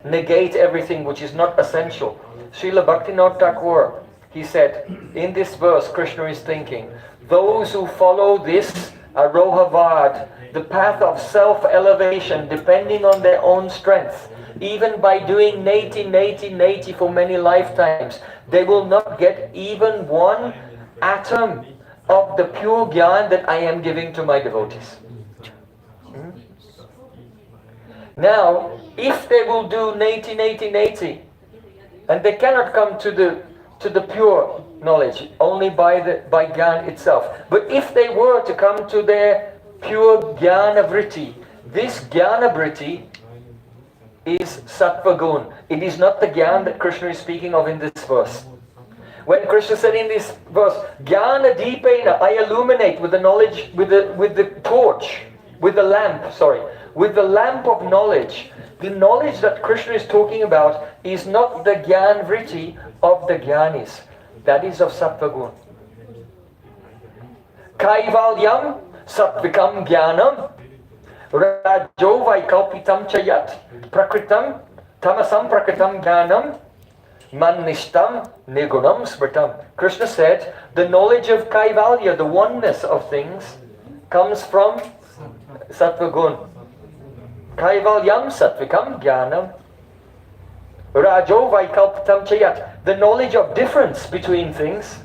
negate everything which is not essential. Srila Bhaktivinoda Thakur, he said, in this verse, Krishna is thinking, those who follow this arohavad, the path of self-elevation, depending on their own strength, even by doing neti for many lifetimes, they will not get even one atom of the pure jnana that I am giving to my devotees. Now, if they will do neti, and they cannot come to the pure knowledge only by jnana itself, but if they were to come to their pure jnana vritti, this jnana vritti is sattva gun. It is not the jnana that Krishna is speaking of in this verse. When Krishna said in this verse, jnana deepena, I illuminate with the knowledge, with the torch, with the lamp of knowledge. The knowledge that Krishna is talking about is not the jnana vritti of the jnanis. That is of sattva gun. Kaivalyam sattvikam jnanam rajo vaikalpitam chayat prakritam tamasam prakritam jnanam Manishtam nigunam smritam. Krishna said, the knowledge of Kaivalya, the oneness of things, comes from Sattva Gun. Kaivalyam Sattvikam Jnanam Rajo Vaikalpitam Chayat. The knowledge of difference between things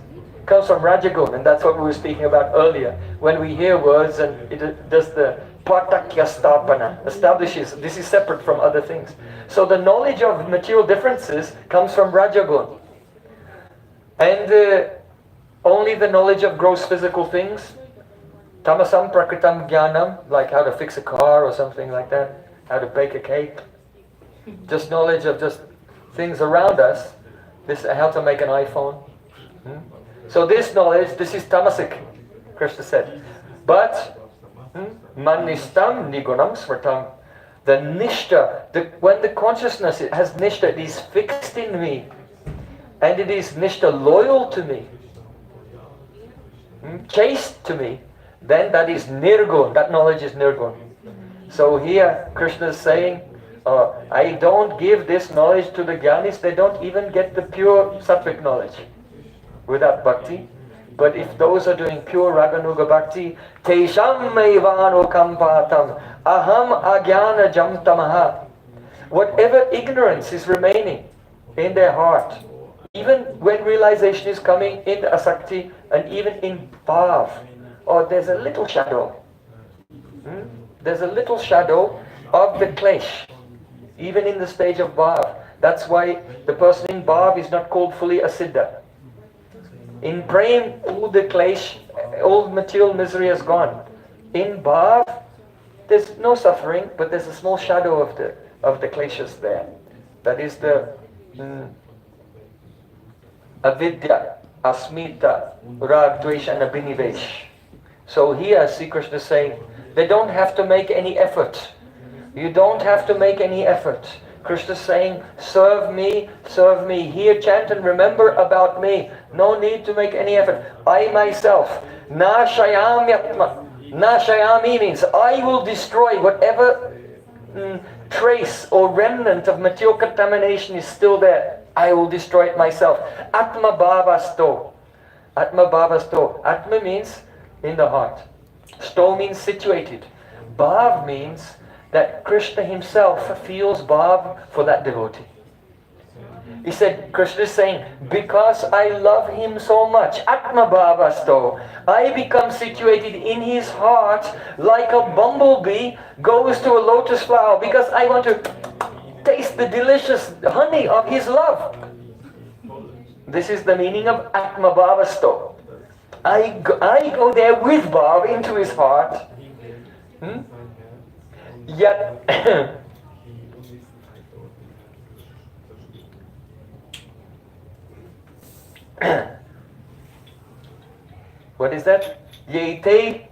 comes from Rajagun, and that's what we were speaking about earlier. When we hear words and it does the Patakya Stapana, establishes this is separate from other things. So the knowledge of material differences comes from Rajagun. And only the knowledge of gross physical things, Tamasam Prakritam Jnanam, like how to fix a car or something like that, how to bake a cake, just knowledge of just things around us, this how to make an iPhone. So this knowledge, this is tamasic, Krishna said. But Manistam nigunam smartam. The nishta, when the consciousness has nishta, it is fixed in me, and it is nishta loyal to me, chaste to me, then that is nirgun, that knowledge is nirgun. So here Krishna is saying, I don't give this knowledge to the jnanis, they don't even get the pure sattvic knowledge without bhakti. But if those are doing pure Raganuga Bhakti, Tesham evano kampatam aham agyana jamtamaha. Whatever ignorance is remaining in their heart, even when realization is coming in asakti and even in bhav, there's a little shadow. There's a little shadow of the klesh, even in the stage of bhav. That's why the person in bhav is not called fully a siddha. In prem, all the klesh, all material misery has gone. In bhav, there's no suffering, but there's a small shadow of the kleshas there. That is the avidya, asmita, rag, dvesha, and abhinivesh. So here Sri Krishna is saying, they don't have to make any effort. You don't have to make any effort. Krishna is saying, serve me, hear, chant and remember about me. No need to make any effort. I myself, nashayamyatma. Nashayami means I will destroy whatever trace or remnant of material contamination is still there. I will destroy it myself. Atma bhavasto. Atma bhavasto. Atma means in the heart. Sto means situated. Bhav means that Krishna himself feels bhav for that devotee. He said, Krishna is saying, because I love him so much, Atma bhavasto, I become situated in his heart like a bumblebee goes to a lotus flower, because I want to taste the delicious honey of his love. This is the meaning of Atma bhavasto. I go there with bhav into his heart. Yet what is that? Yete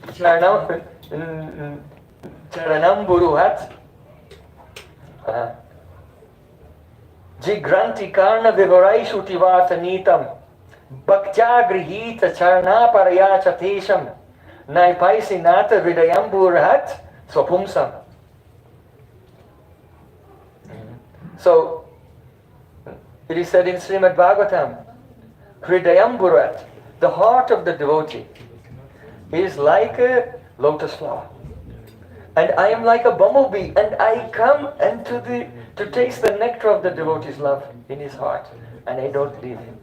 charanam buruhat jigranti karna vivarai shutivata nitam bhaktya grihita charana paraya chatesham naipaisi nata vidayam buruhat swapumsam. So it is said in Srimad Bhagavatam, Hridayam Burat, the heart of the devotee, is like a lotus flower. And I am like a bumblebee, and I come and to taste the nectar of the devotee's love in his heart, and I don't leave him.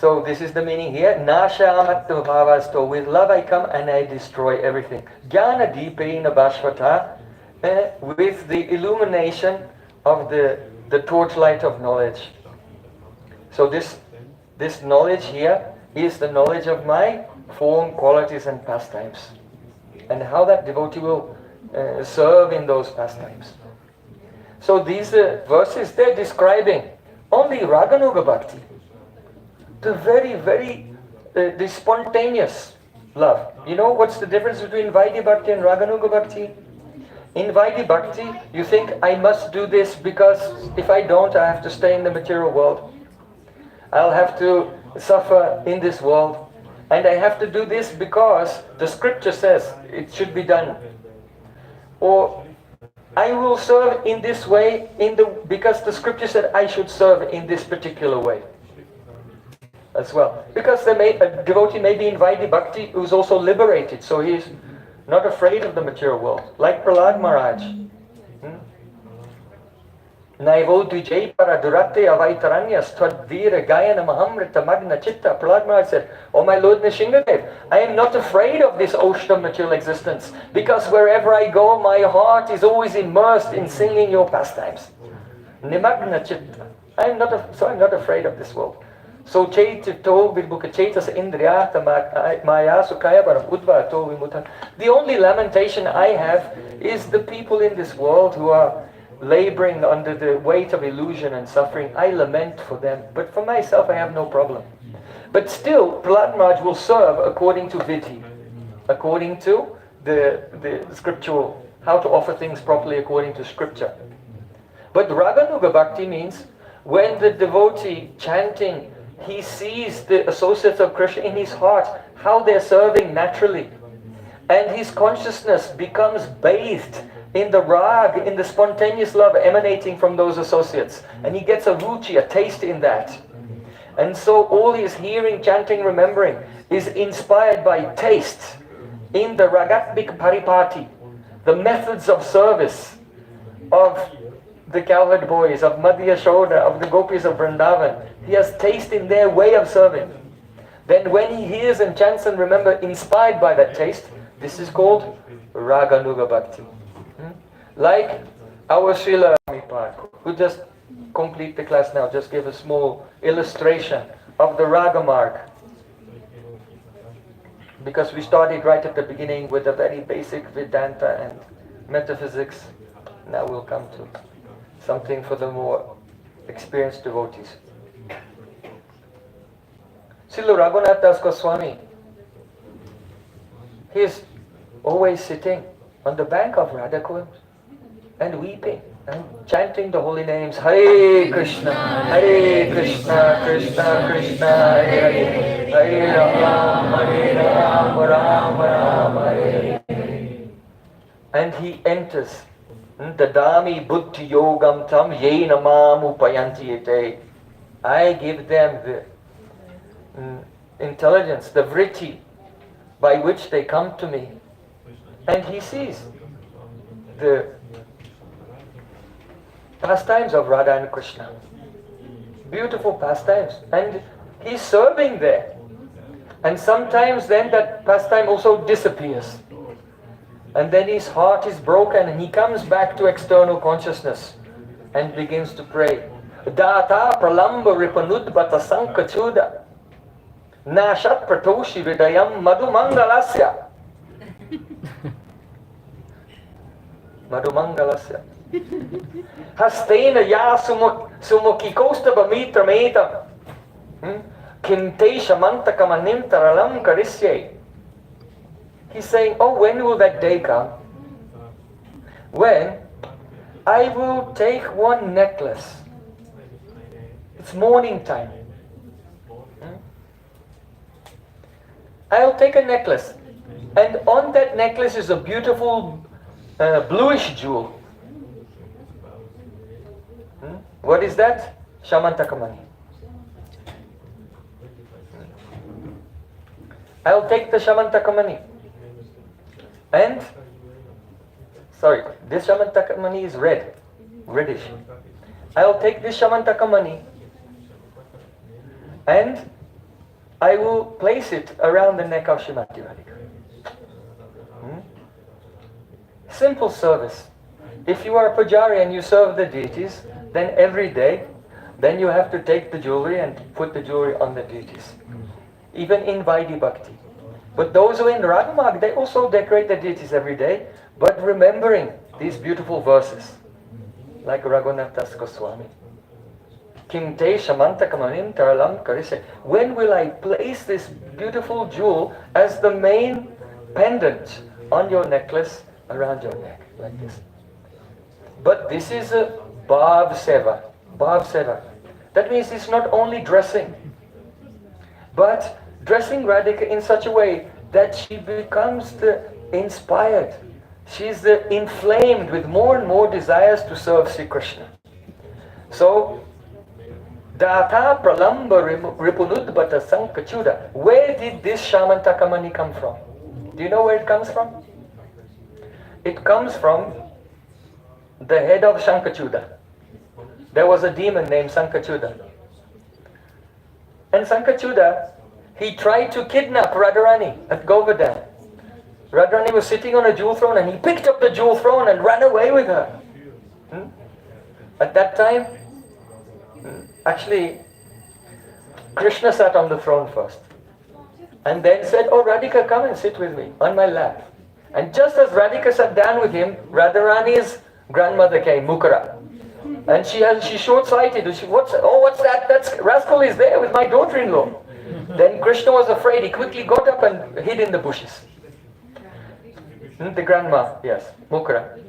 So this is the meaning here. Nashamattu bhavasto. With love I come and I destroy everything. Jnana deepena bhasvata. With the illumination of the torchlight of knowledge. So this knowledge here is the knowledge of my form, qualities and pastimes. And how that devotee will serve in those pastimes. So these verses, they're describing only Raganuga Bhakti. The very, very the spontaneous love. You know what's the difference between Vaidhi Bhakti and Raganuga Bhakti? In Vaidhi Bhakti, you think, I must do this because if I don't, I have to stay in the material world. I'll have to suffer in this world. And I have to do this because the scripture says it should be done. Or I will serve in this way because the scripture said I should serve in this particular way. As well. Because a devotee may be in Vaidhi Bhakti who's also liberated, so he's not afraid of the material world. Like Prahlad Maharaj. Naivo dvijay para durate avaitaranyas twadvira gayana mahamrita magna chitta. Prahlad Maharaj said, Oh my Lord Nishingadev, I am not afraid of this ocean of material existence, because wherever I go, my heart is always immersed in singing your pastimes. Nimagna chitta. I'm not afraid of this world. So chaitito vidbuka chaitas indriyata maya sukaya param udva to vimutan. The only lamentation I have is the people in this world who are laboring under the weight of illusion and suffering. I lament for them, but for myself I have no problem. But still, Prahlad Maharaj will serve according to vidhi, according to the scriptural, how to offer things properly according to scripture. But Raganuga Bhakti means when the devotee chanting, he sees the associates of Krishna in his heart, how they're serving naturally. And his consciousness becomes bathed in the rag, in the spontaneous love emanating from those associates. And he gets a ruchi, a taste in that. And so all his hearing, chanting, remembering is inspired by taste in the ragatmik paripati, the methods of service of the cowherd boys, of Madhya Yashoda, of the gopis of Vrindavan. He has taste in their way of serving. then when he hears and chants and remember, inspired by that taste, this is called Raganuga Bhakti. Like our Srila Prabhupada, who just complete the class now, just give a small illustration of the Raga Marg. Because we started right at the beginning with a very basic Vedanta and metaphysics. Now we'll come to something for the more experienced devotees. Srila Raghunath Das Goswami, he is always sitting on the bank of Radhakund and weeping and chanting the holy names, Hare Krishna, Krishna Krishna, Hare Hare, Hare Ram, Ram Ram, Hare Hare. And he enters Dadami Buddhi Yogam Tam Yena Mam Upayanti Ete. I give them the intelligence, the vritti by which they come to me. And he sees the pastimes of Radha and Krishna. Beautiful pastimes. And he's serving there. And sometimes then that pastime also disappears. And then his heart is broken and he comes back to external consciousness and begins to pray. Data pralamba ripanudbata sankachuda nashat pratoshi vidayam madhumangalasya. Madhumangalasya. Hastena ya sumukikostava mitrametam. Kinte shamantakamanim taralam karisye. He's saying, oh, when will that day come? When I will take one necklace. It's morning time. I'll take a necklace. And on that necklace is a beautiful bluish jewel. What is that? Shamantakamani. I'll take the Shamantakamani. And, sorry, this Shamantakamani is red, reddish. I'll take this Shamantakamani and I will place it around the neck of Srimati Radhika. Simple service. If you are a pujari and you serve the deities, then every day, then you have to take the jewelry and put the jewelry on the deities. Even in Vaidhi Bhakti. But those who are in Ragamag, they also decorate the deities every day, but remembering these beautiful verses, like Raghunath Das Goswami. Kimte Shamantakamanam Taralam Karise. When will I place this beautiful jewel as the main pendant on your necklace, around your neck, like this? But this is a Bhav Seva. Bhav Seva. That means it's not only dressing, but dressing Radhika in such a way that she becomes inspired. She's inflamed with more and more desires to serve Sri Krishna. So, Data Pralamba Ripunudbata Sankachuda. Where did this Shamantakamani come from? Do you know where it comes from? It comes from the head of Sankachuda. There was a demon named Sankachuda. And Sankachuda, he tried to kidnap Radharani at Govardhan. Radharani was sitting on a jewel throne and he picked up the jewel throne and ran away with her. At that time, actually, Krishna sat on the throne first. And then said, oh Radhika, come and sit with me on my lap. And just as Radhika sat down with him, Radharani's grandmother came, Mukara. And she's short-sighted. What's that? That rascal is there with my daughter-in-law. Then Krishna was afraid. He quickly got up and hid in the bushes. The grandma, yes, Mukara.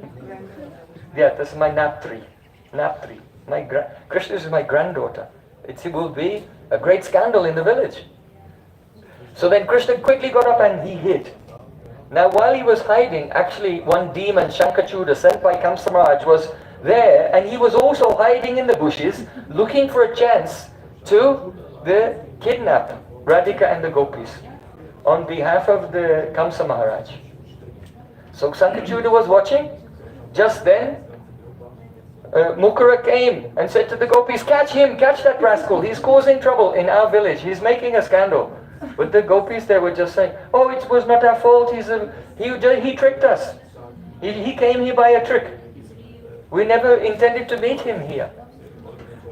Yeah, this is my Naptri. Krishna is my granddaughter. It will be a great scandal in the village. So then Krishna quickly got up and he hid. Now while he was hiding, actually one demon, Shankachuda, sent by Kamsamaraj, was there, and he was also hiding in the bushes, looking for a chance to kidnap Radhika and the gopis on behalf of the Kamsa Maharaj. So Sankachuda was watching. Just then, Mukara came and said to the gopis, catch him, catch that rascal, he's causing trouble in our village, he's making a scandal. But the gopis, they were just saying, oh, it was not our fault, he tricked us. He came here by a trick. We never intended to meet him here.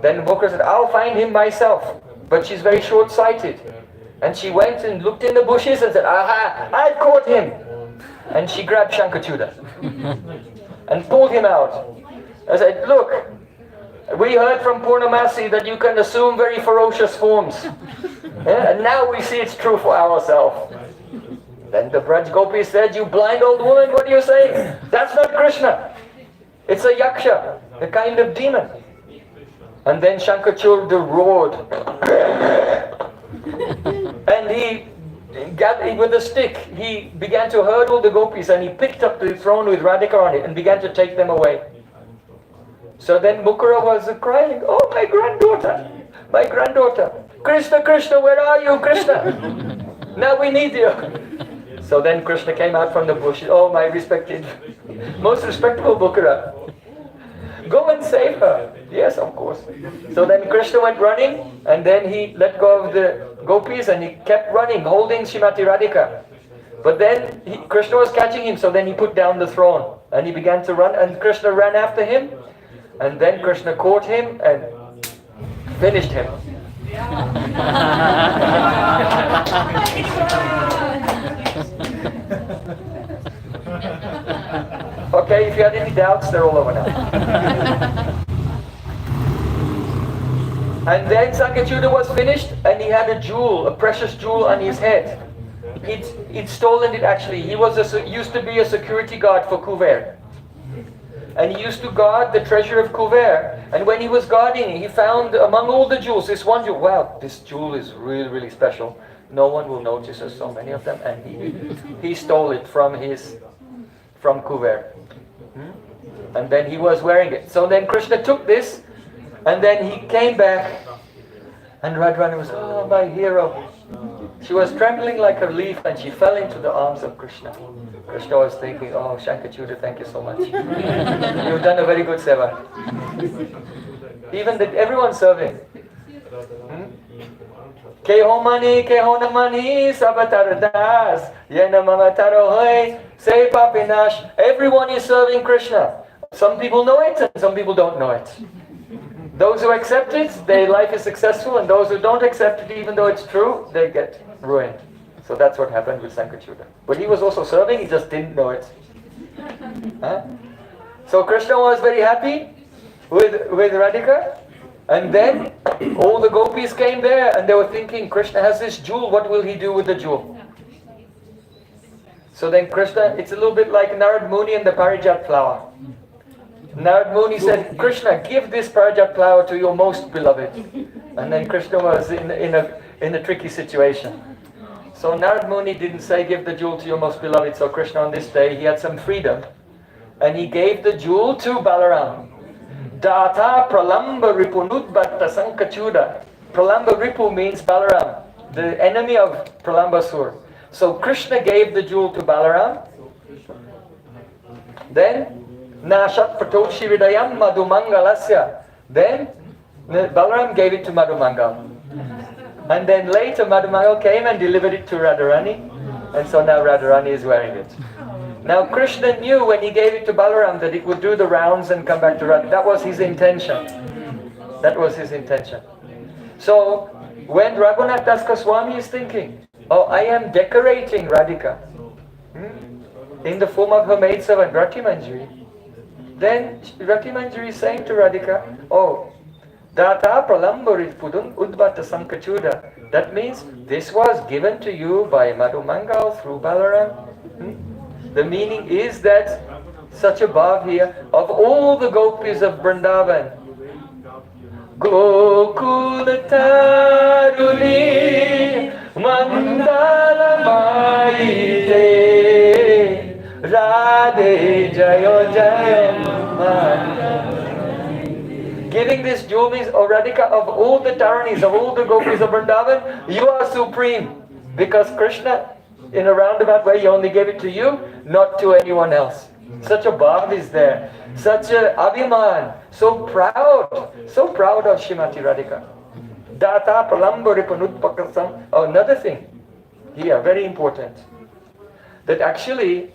Then Mukra said, I'll find him myself. But she's very short-sighted. And she went and looked in the bushes and said, aha, I caught him. And she grabbed Shankachuda and pulled him out. I said, look, we heard from Purnamasi that you can assume very ferocious forms. Yeah? And now we see it's true for ourselves. Then the Braj Gopi said, you blind old woman, what are you saying? That's not Krishna. It's a yaksha, a kind of demon. And then Shankachuda roared. And he with a stick, he began to hurdle the gopis, and he picked up the throne with Radhika on it and began to take them away. So then Mukura was crying, oh, my granddaughter, Krishna, Krishna, where are you, Krishna? Now we need you. So then Krishna came out from the bush. Oh, my respected, most respectable Mukura, go and save her. Yes, of course. So then Krishna went running, and then he let go of the gopis and he kept running, holding Srimati Radhika. But then Krishna was catching him, so then he put down the throne and he began to run, and Krishna ran after him, and then Krishna caught him and finished him. Okay, if you had any doubts, they're all over now. And then Shankachuda was finished, and he had a jewel, a precious jewel on his head. He'd stolen it actually. He used to be a security guard for Kuver. And he used to guard the treasure of Kuver. And when he was guarding, he found among all the jewels, this one jewel. Wow, this jewel is really, really special. No one will notice, there's so many of them. And he stole it from Kuver. And then he was wearing it. So then Krishna took this, and then he came back, and Radharani was, oh, my hero. She was trembling like a leaf, and she fell into the arms of Krishna. Krishna was thinking, oh, Shankachuda, thank you so much. You've done a very good seva. Even everyone serving. Keho mani, keho namani, sabatar das, yena mamataro hoy, say papinash. Everyone is serving Krishna. Some people know it, and some people don't know it. Those who accept it, their life is successful, and those who don't accept it, even though it's true, they get ruined. So that's what happened with Shankachuda. But he was also serving, he just didn't know it. Huh? So Krishna was very happy with Radhika, and then all the gopis came there, and they were thinking, Krishna has this jewel, what will he do with the jewel? So then Krishna, it's a little bit like Narad Muni and the Parijat flower. Narad Muni said, Krishna, give this Parijat flower to your most beloved. And then Krishna was in a tricky situation. So Narad Muni didn't say, give the jewel to your most beloved. So Krishna on this day, he had some freedom. And he gave the jewel to Balaram. Data pralamba ripunudbhatta sankachuda. Pralamba ripu means Balaram, the enemy of Pralambasur. So Krishna gave the jewel to Balaram. Then Nashat Pratoshi Vidayam Madhumangalasya. Then Balaram gave it to Madhumangal. And then later Madhumangal came and delivered it to Radharani. And so now Radharani is wearing it. Now Krishna knew when he gave it to Balaram that it would do the rounds and come back to Radharani. That was his intention. That was his intention. So when Raghunath Das Goswami is thinking, oh, I am decorating Radhika in the form of her maidservant Rati Manjari. Then Rati Manjari is saying to Radhika, oh, Data pralambarit pudun udbata sankachuda. That means this was given to you by Madhumangal through Balaram. The meaning is that such a bhav here of all the gopis of Vrindavan. Gokula taruni mandala maite Radhe jayo jayo mandala. Giving this jewel means, O Radhika, of all the Taranis, of all the gopis of Vrindavan, you are supreme. Because Krishna, in a roundabout way, he only gave it to you, not to anyone else. Such a bhav is there. Such a abhiman. So proud of Srimati Radhika. Data pralambaripanutpakasam. Oh, another thing. here, very important, that actually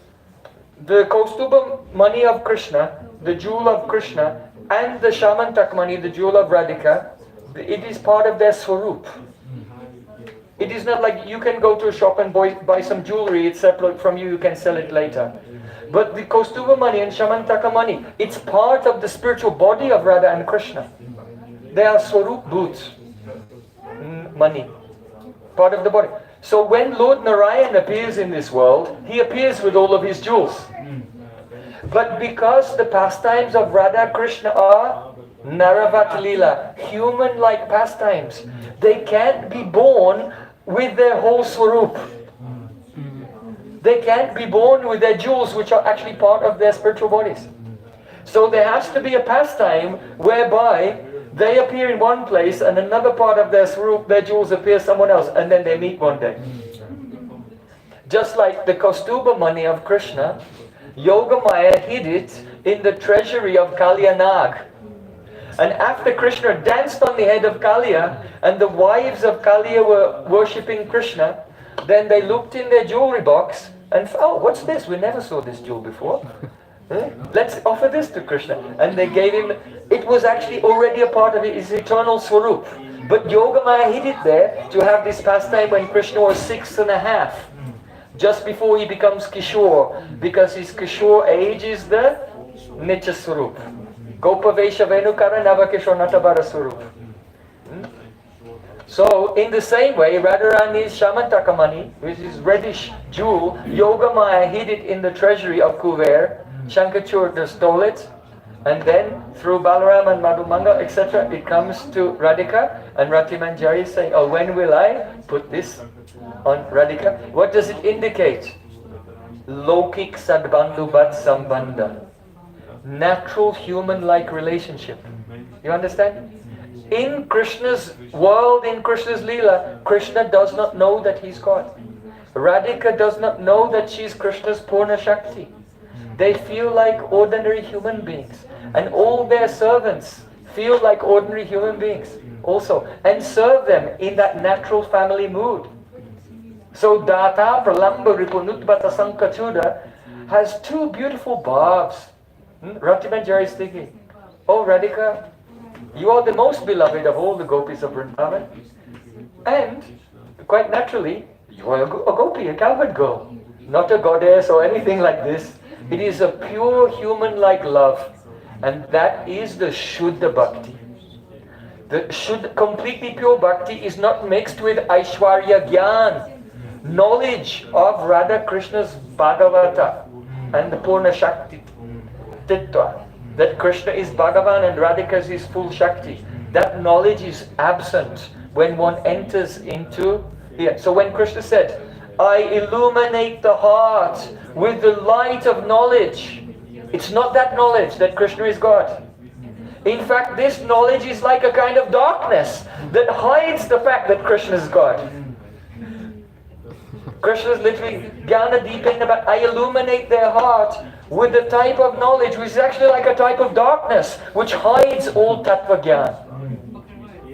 the Kaustuba mani of Krishna, the jewel of Krishna, and the Shamantak mani, the jewel of Radhika, it is part of their swarup. It is not like you can go to a shop and buy some jewelry, it's separate from you, you can sell it later. But the Kaustuba mani and Shamantaka mani, it's part of the spiritual body of Radha and Krishna. They are swarup bhut, mani, part of the body. So when Lord Narayan appears in this world, he appears with all of his jewels. But because the pastimes of Radha Krishna are Naravat Lila, human-like pastimes, they can't be born with their whole swarup. They can't be born with their jewels, which are actually part of their spiritual bodies. So there has to be a pastime whereby they appear in one place and another part of their swarup, their jewels appear somewhere else, and then they meet one day. Just like the Kaustuba mani of Krishna, Yogamaya hid it in the treasury of Kalyanag. And after Krishna danced on the head of Kalya, and the wives of Kalya were worshipping Krishna, then they looked in their jewelry box and oh, what's this? We never saw this jewel before. Let's offer this to Krishna. And they gave him, it was actually already a part of his eternal swarup. But Yogamaya hid it there to have this pastime when Krishna was 6.5. Just before he becomes Kishore, because his Kishore age is the Nitya Swarup. Gopavesha Venukara Navakishore Natabara Swarup. So, in the same way, Radharani's Shamantaka mani, which is reddish jewel, Yogamaya hid it in the treasury of Kuver, Shankachur stole it, and then through Balaram and Madhumanga, etc., it comes to Radhika, and Rati Manjari is saying, oh, when will I put this on Radhika? What does it indicate? Lokik Sadbandhu Bhat Sambandha. Natural human-like relationship. You understand? In Krishna's world, in Krishna's Leela, Krishna does not know that he's God. Radhika does not know that she's Krishna's Purna Shakti. They feel like ordinary human beings. And all their servants feel like ordinary human beings also. And serve them in that natural family mood. So Data Pralamba Ripunutbata Sankachuda has two beautiful barbs. Rati Manjari is thinking, oh Radhika, you are the most beloved of all the gopis of Vrindavan. And, quite naturally, you are a gopi, a cowherd girl. Not a goddess or anything like this. It is a pure human-like love. And that is the Shuddha Bhakti. The Shuddha, completely pure Bhakti is not mixed with Aishwarya Gyan. Knowledge of Radha Krishna's Bhagavata and the Purna Shakti. Tittva. That Krishna is Bhagavan and Radhika is his full Shakti. That knowledge is absent when one enters into here. So when Krishna said, I illuminate the heart with the light of knowledge, it's not that knowledge that Krishna is God. In fact, this knowledge is like a kind of darkness that hides the fact that Krishna is God. Krishna is literally Jnana Deepena, about I illuminate their heart with the type of knowledge which is actually like a type of darkness which hides all Tattva Jnana.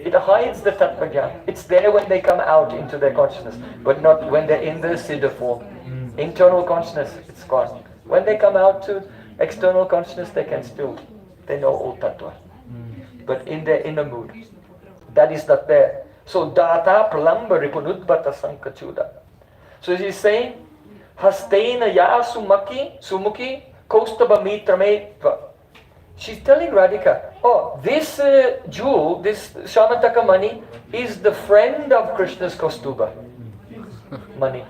It hides the Tattva Jnana. It's there when they come out into their consciousness, but not when they're in the Siddha form. Internal consciousness, it's gone. When they come out to external consciousness, they know all Tattva. But in their inner mood, that is not there. So, Data Pralamba Ripunudbata Sankachuda. So he's saying, Hastena Ya Sumuki Kaustubha Mitrametva. She's telling Radhika, oh, this jewel, this Shamantaka mani, is the friend of Krishna's Kaustubha mani.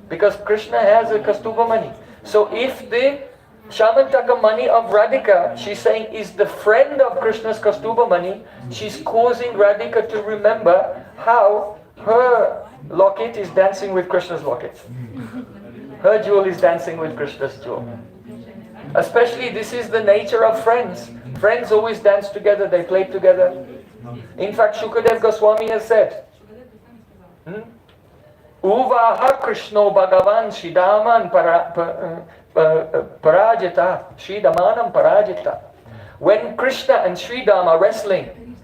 Because Krishna has a Kaustubha mani. So if the Shamantaka mani of Radhika, she's saying, is the friend of Krishna's Kaustubha mani, she's causing Radhika to remember how her locket is dancing with Krishna's locket. Her jewel is dancing with Krishna's jewel. Especially this is the nature of friends. Friends always dance together, they play together. In fact, Shukadev Goswami has said, Uvaha Krishno Bhagavan Shridaman Parajita, Shridamanam Parajita. When Krishna and Sridham are wrestling,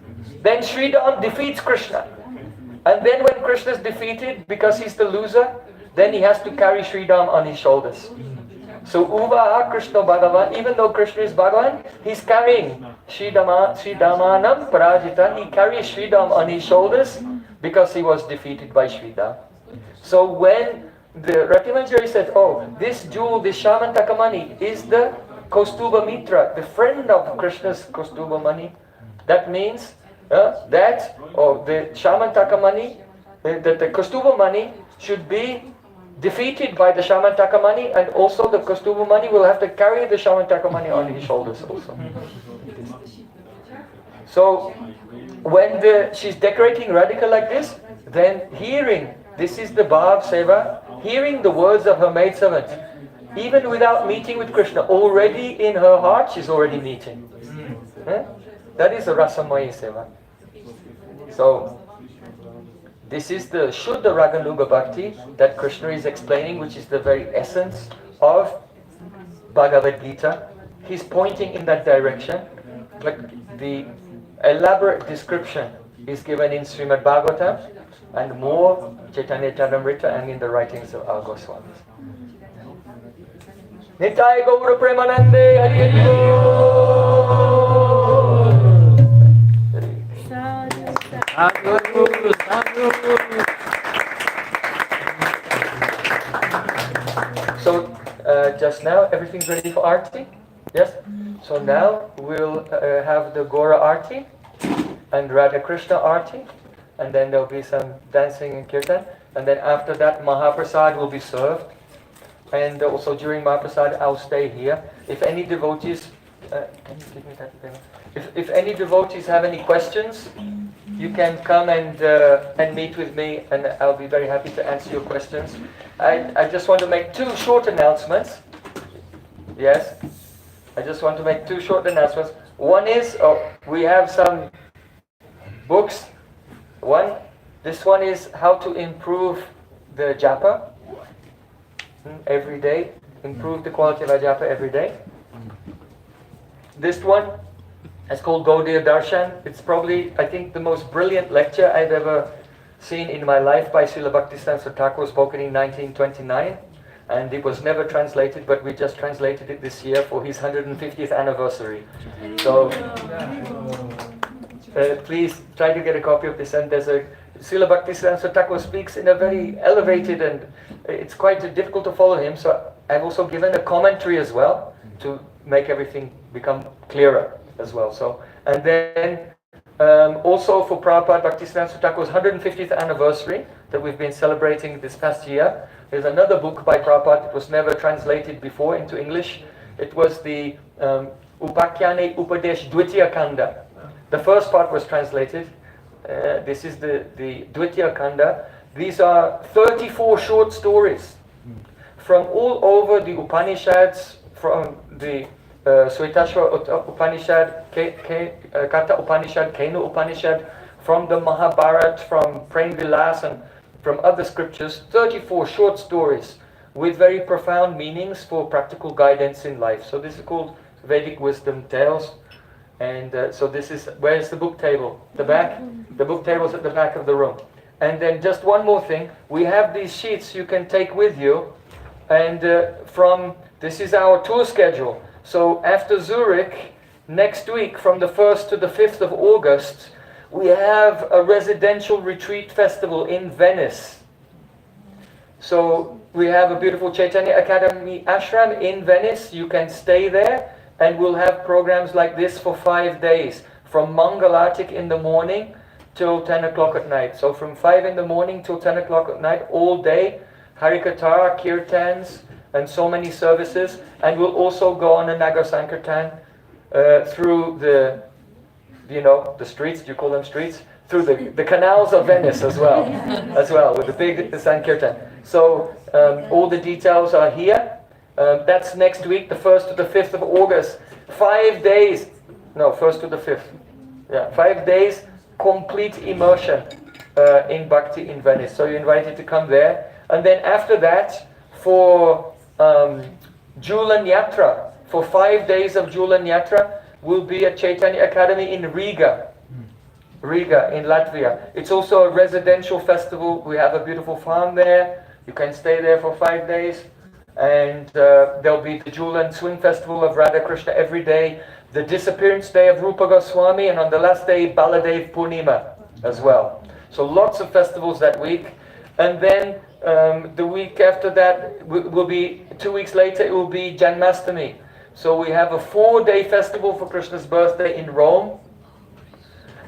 then Sridham defeats Krishna. And then when Krishna is defeated because he's the loser, then he has to carry Sridham on his shoulders. So Uvaha Krishna Bhagavan, even though Krishna is Bhagavan, he's carrying Sridamanam Parajita. He carries Sridham on his shoulders because he was defeated by Sridham. So when the Ratimanjari said, oh, this jewel, this Shamantakamani is the Kaustubha Mitra, the friend of Krishna's Kaustubha Mani, that means the Shamantakamani, that the Kaustubha Mani should be defeated by the Shamantakamani, and also the Kaustubha Mani will have to carry the Shamantakamani on his shoulders also. So when she's decorating Radhika like this, then hearing, this is the Bhav Seva, hearing the words of her maidservant, even without meeting with Krishna, already in her heart she's already meeting. That is the Rasamaya Seva. So this is the Shuddha Raganuga Bhakti that Krishna is explaining, which is the very essence of Bhagavad-gītā. He's pointing in that direction. Like the elaborate description is given in Srimad Bhagavatam and more Chaitanya Charitamrita and in the writings of our Goswamis. Nitai Gaura Premanande Hari Hari Bol. So just now everything's ready for Arti? Yes? So now we'll have the Gora Arti and Radha Krishna Arti, and then there'll be some dancing and kirtan, and then after that Mahaprasad will be served, and also during Mahaprasad I'll stay here. If any devotees can you give me that paper? If any devotees have any questions, you can come and meet with me, and I'll be very happy to answer your questions. I just want to make two short announcements. Yes? I just want to make two short announcements. One is, we have some books. This one is how to improve the japa every day. Improve the quality of our japa every day. This one is called Gaudiya Darshan. It's probably, I think, the most brilliant lecture I've ever seen in my life by Srila Bhaktisiddhanta Thakur, spoken in 1929. And it was never translated, but we just translated it this year for his 150th anniversary. So please try to get a copy of this. And there's Srila Bhaktisiddhanta Thakur speaks in a very elevated, and it's quite difficult to follow him. So I've also given a commentary as well to make everything become clearer as well. So, and then also for Prabhupada Bhaktisiddhanta Thakur's 150th anniversary that we've been celebrating this past year, there's another book by Prabhupada. It was never translated before into English. It was the Upakyane Upadesh Dvitiya Kanda. The first part was translated. This is the Dvitiya Kanda. These are 34 short stories from all over the Upanishads, from the Svetashvara Upanishad, Katha Upanishad, Kenu Upanishad, from the Mahabharata, from Prem Vilas, and from other scriptures, 34 short stories with very profound meanings for practical guidance in life. So this is called Vedic Wisdom Tales. And so this is, where's the book table? The back? The book table's at the back of the room. And then just one more thing, we have these sheets you can take with you, and this is our tour schedule. So after Zurich, next week from the 1st to the 5th of August, we have a residential retreat festival in Venice. So we have a beautiful Chaitanya Academy ashram in Venice. You can stay there, and we'll have programs like this for 5 days, from Mangalatik in the morning till 10 o'clock at night. So from 5 in the morning till 10 o'clock at night, all day, Harikatha, Kirtans, and so many services. And we'll also go on a Nagar Sankirtan through the streets, do you call them streets? Through the canals of Venice as well, with the big Sankirtan. So all the details are here. That's next week, the 1st to the 5th of August. 5 days, no, 1st to the 5th. Yeah, 5 days, complete immersion in Bhakti in Venice. So you're invited to come there. And then after that, for Julan Yatra, for 5 days of Julan Yatra, will be at Chaitanya Academy in Riga in Latvia. It's also a residential festival. We have a beautiful farm there. You can stay there for 5 days, and there'll be the Jewel and Swing Festival of Radha Krishna every day, the disappearance day of Rupa Goswami, and on the last day, Baladev Purnima as well. So lots of festivals that week. And then the week after that will be, 2 weeks later, it will be Janmashtami. So we have a 4-day festival for Krishna's birthday in Rome.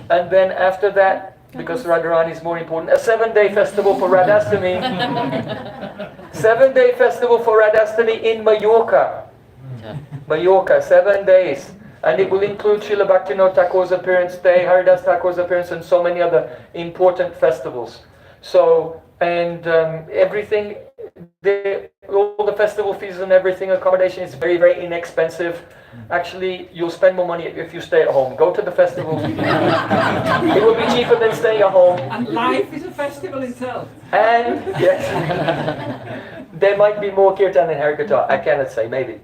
And then after that, because Radharani is more important, a 7-day festival for Radhastami. 7-day festival for Radhastami in Mallorca. Mallorca, 7 days. And it will include Srila Bhaktivinoda Thakur's appearance day, Haridas Thakur's appearance, and so many other important festivals. So, and everything, all the festival fees and everything, accommodation is very, very inexpensive. Actually, you'll spend more money if you stay at home. Go to the festival. It will be cheaper than staying at home. And life is a festival itself. And, yes, there might be more kirtan and harikatha. I cannot say, maybe.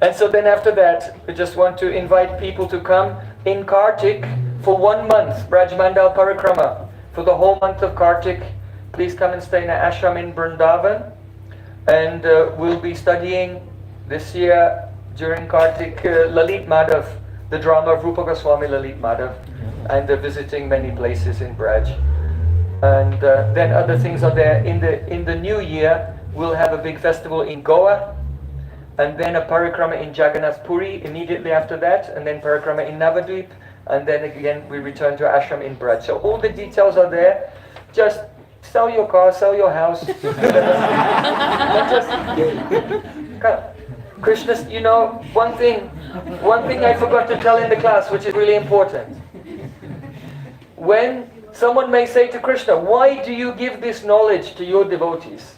And so then after that, we just want to invite people to come in Kartik for 1 month, Brajmandal Parikrama. For the whole month of Kartik, please come and stay in an ashram in Vrindavan. And we'll be studying this year during Kartik Lalit Madhav, the drama of Rupa Goswami Lalit Madhav, and visiting many places in Braj. And then other things are there. In the new year, we'll have a big festival in Goa, and then a parikrama in Jagannath Puri immediately after that, and then parikrama in Navadvip, and then again we return to ashram in Braj. So all the details are there. Just sell your car, sell your house. Krishna, you know, one thing I forgot to tell in the class, which is really important. When someone may say to Krishna, why do you give this knowledge to your devotees?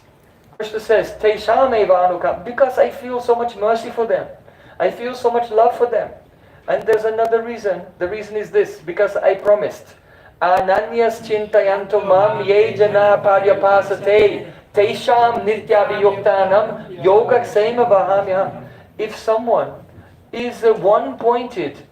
Krishna says, Tesham eva anukam, because I feel so much mercy for them. I feel so much love for them. And there's another reason. The reason is this, because I promised. Ananyas chintayanto mam ye jana paryapasate tesham nityabhiyuktanam yogaksema vahamya. If someone is one-pointed,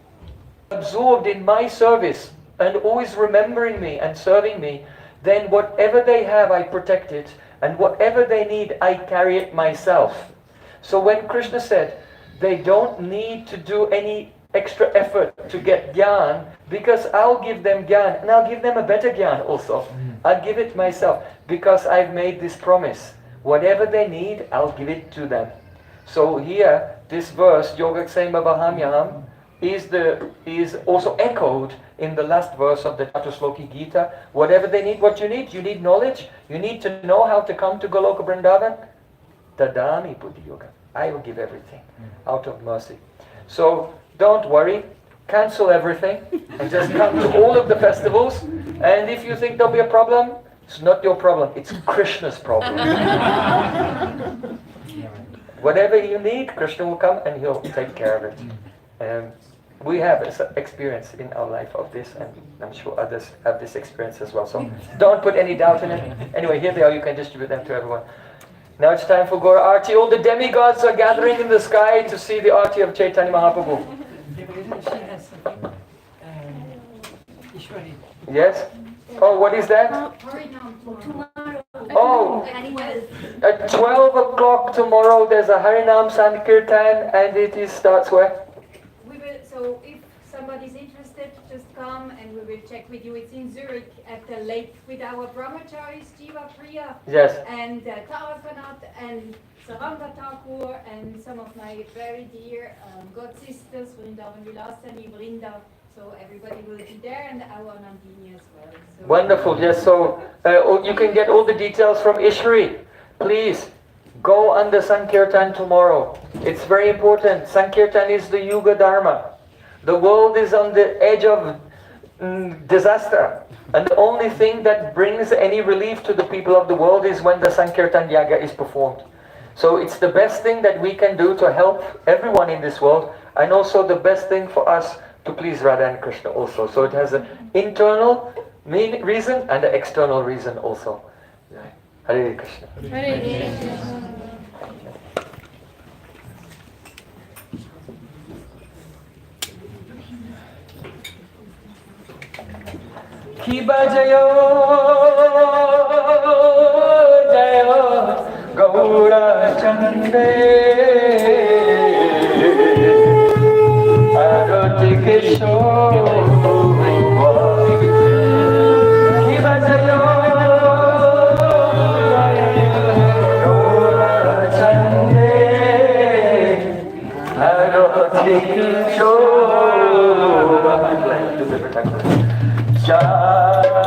absorbed in my service, and always remembering me and serving me, then whatever they have, I protect it. And whatever they need, I carry it myself. So when Krishna said, they don't need to do any extra effort to get gyan, because I'll give them gyan, and I'll give them a better gyan also. I'll give it myself, because I've made this promise. Whatever they need, I'll give it to them. So here, this verse, Yogaksema Vahamyaham, is also echoed in the last verse of the catuḥ-ślokī Gita. Whatever they need, what you need knowledge, you need to know how to come to Goloka Vrindavan, Dadami Buddhi Yoga. I will give everything out of mercy. So don't worry, cancel everything and just come to all of the festivals. And if you think there'll be a problem, it's not your problem, it's Krishna's problem. Whatever you need, Krishna will come and he'll take care of it. We have experience in our life of this, and I'm sure others have this experience as well. So don't put any doubt in it. Anyway, here they are, you can distribute them to everyone. Now it's time for Gaura Arti. All the demigods are gathering in the sky to see the Arti of Chaitanya Mahaprabhu. Yes? Oh, what is that? Oh, at 12 o'clock tomorrow there's a Harinam Sankirtan, and it starts where? So if somebody's interested, just come and we will check with you. It's in Zürich at the lake with our brahmacharis, Jiva Priya, yes, and Tarakanat and Saranga Thakur, and some of my very dear god sisters, Vrindavan Vilasani, Vrinda. So everybody will be there, and our Nandini as well. So wonderful, yes. So you can get all the details from Ishri. Please go on the Sankirtan tomorrow. It's very important. Sankirtan is the Yuga Dharma. The world is on the edge of disaster. And the only thing that brings any relief to the people of the world is when the Sankirtan Yaga is performed. So it's the best thing that we can do to help everyone in this world, and also the best thing for us to please Radha and Krishna also. So it has an internal reason and an external reason also. Hare Krishna. Hare Krishna. Ki bajayo Gaura Chande Arati Kishore Kivasayo Gaura Chande Arati Kishore Janavi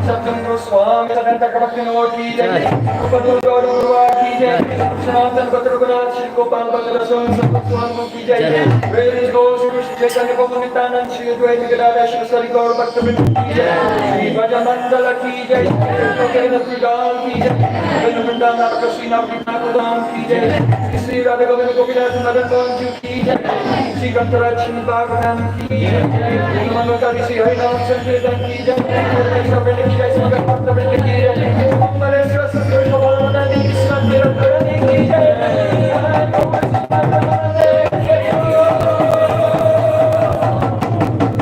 Satyam Goswami Sadanta Kabaktinor ki jai, Upadul Gaurav ki jai, Sanatan Bhadraganath Shri Gopal Bhadrason Sattva ki jai, Praise goes to Shri Chaitanya Bhagavatanand Shri Advaita Gadadhar Shri Sari Gaur Bhaktivinoda ki jai, Shri Bhajanandala ki jai, Shri Pridal ki jai, Vrindavan Prasina Pritnakudan ki jai, Shri Radha Govinda Gopinath Madantan ki jai, Shri Gantharaj Shri Bhagavan ki jai, Manotari Shri Harinam Sankirtan ki jai,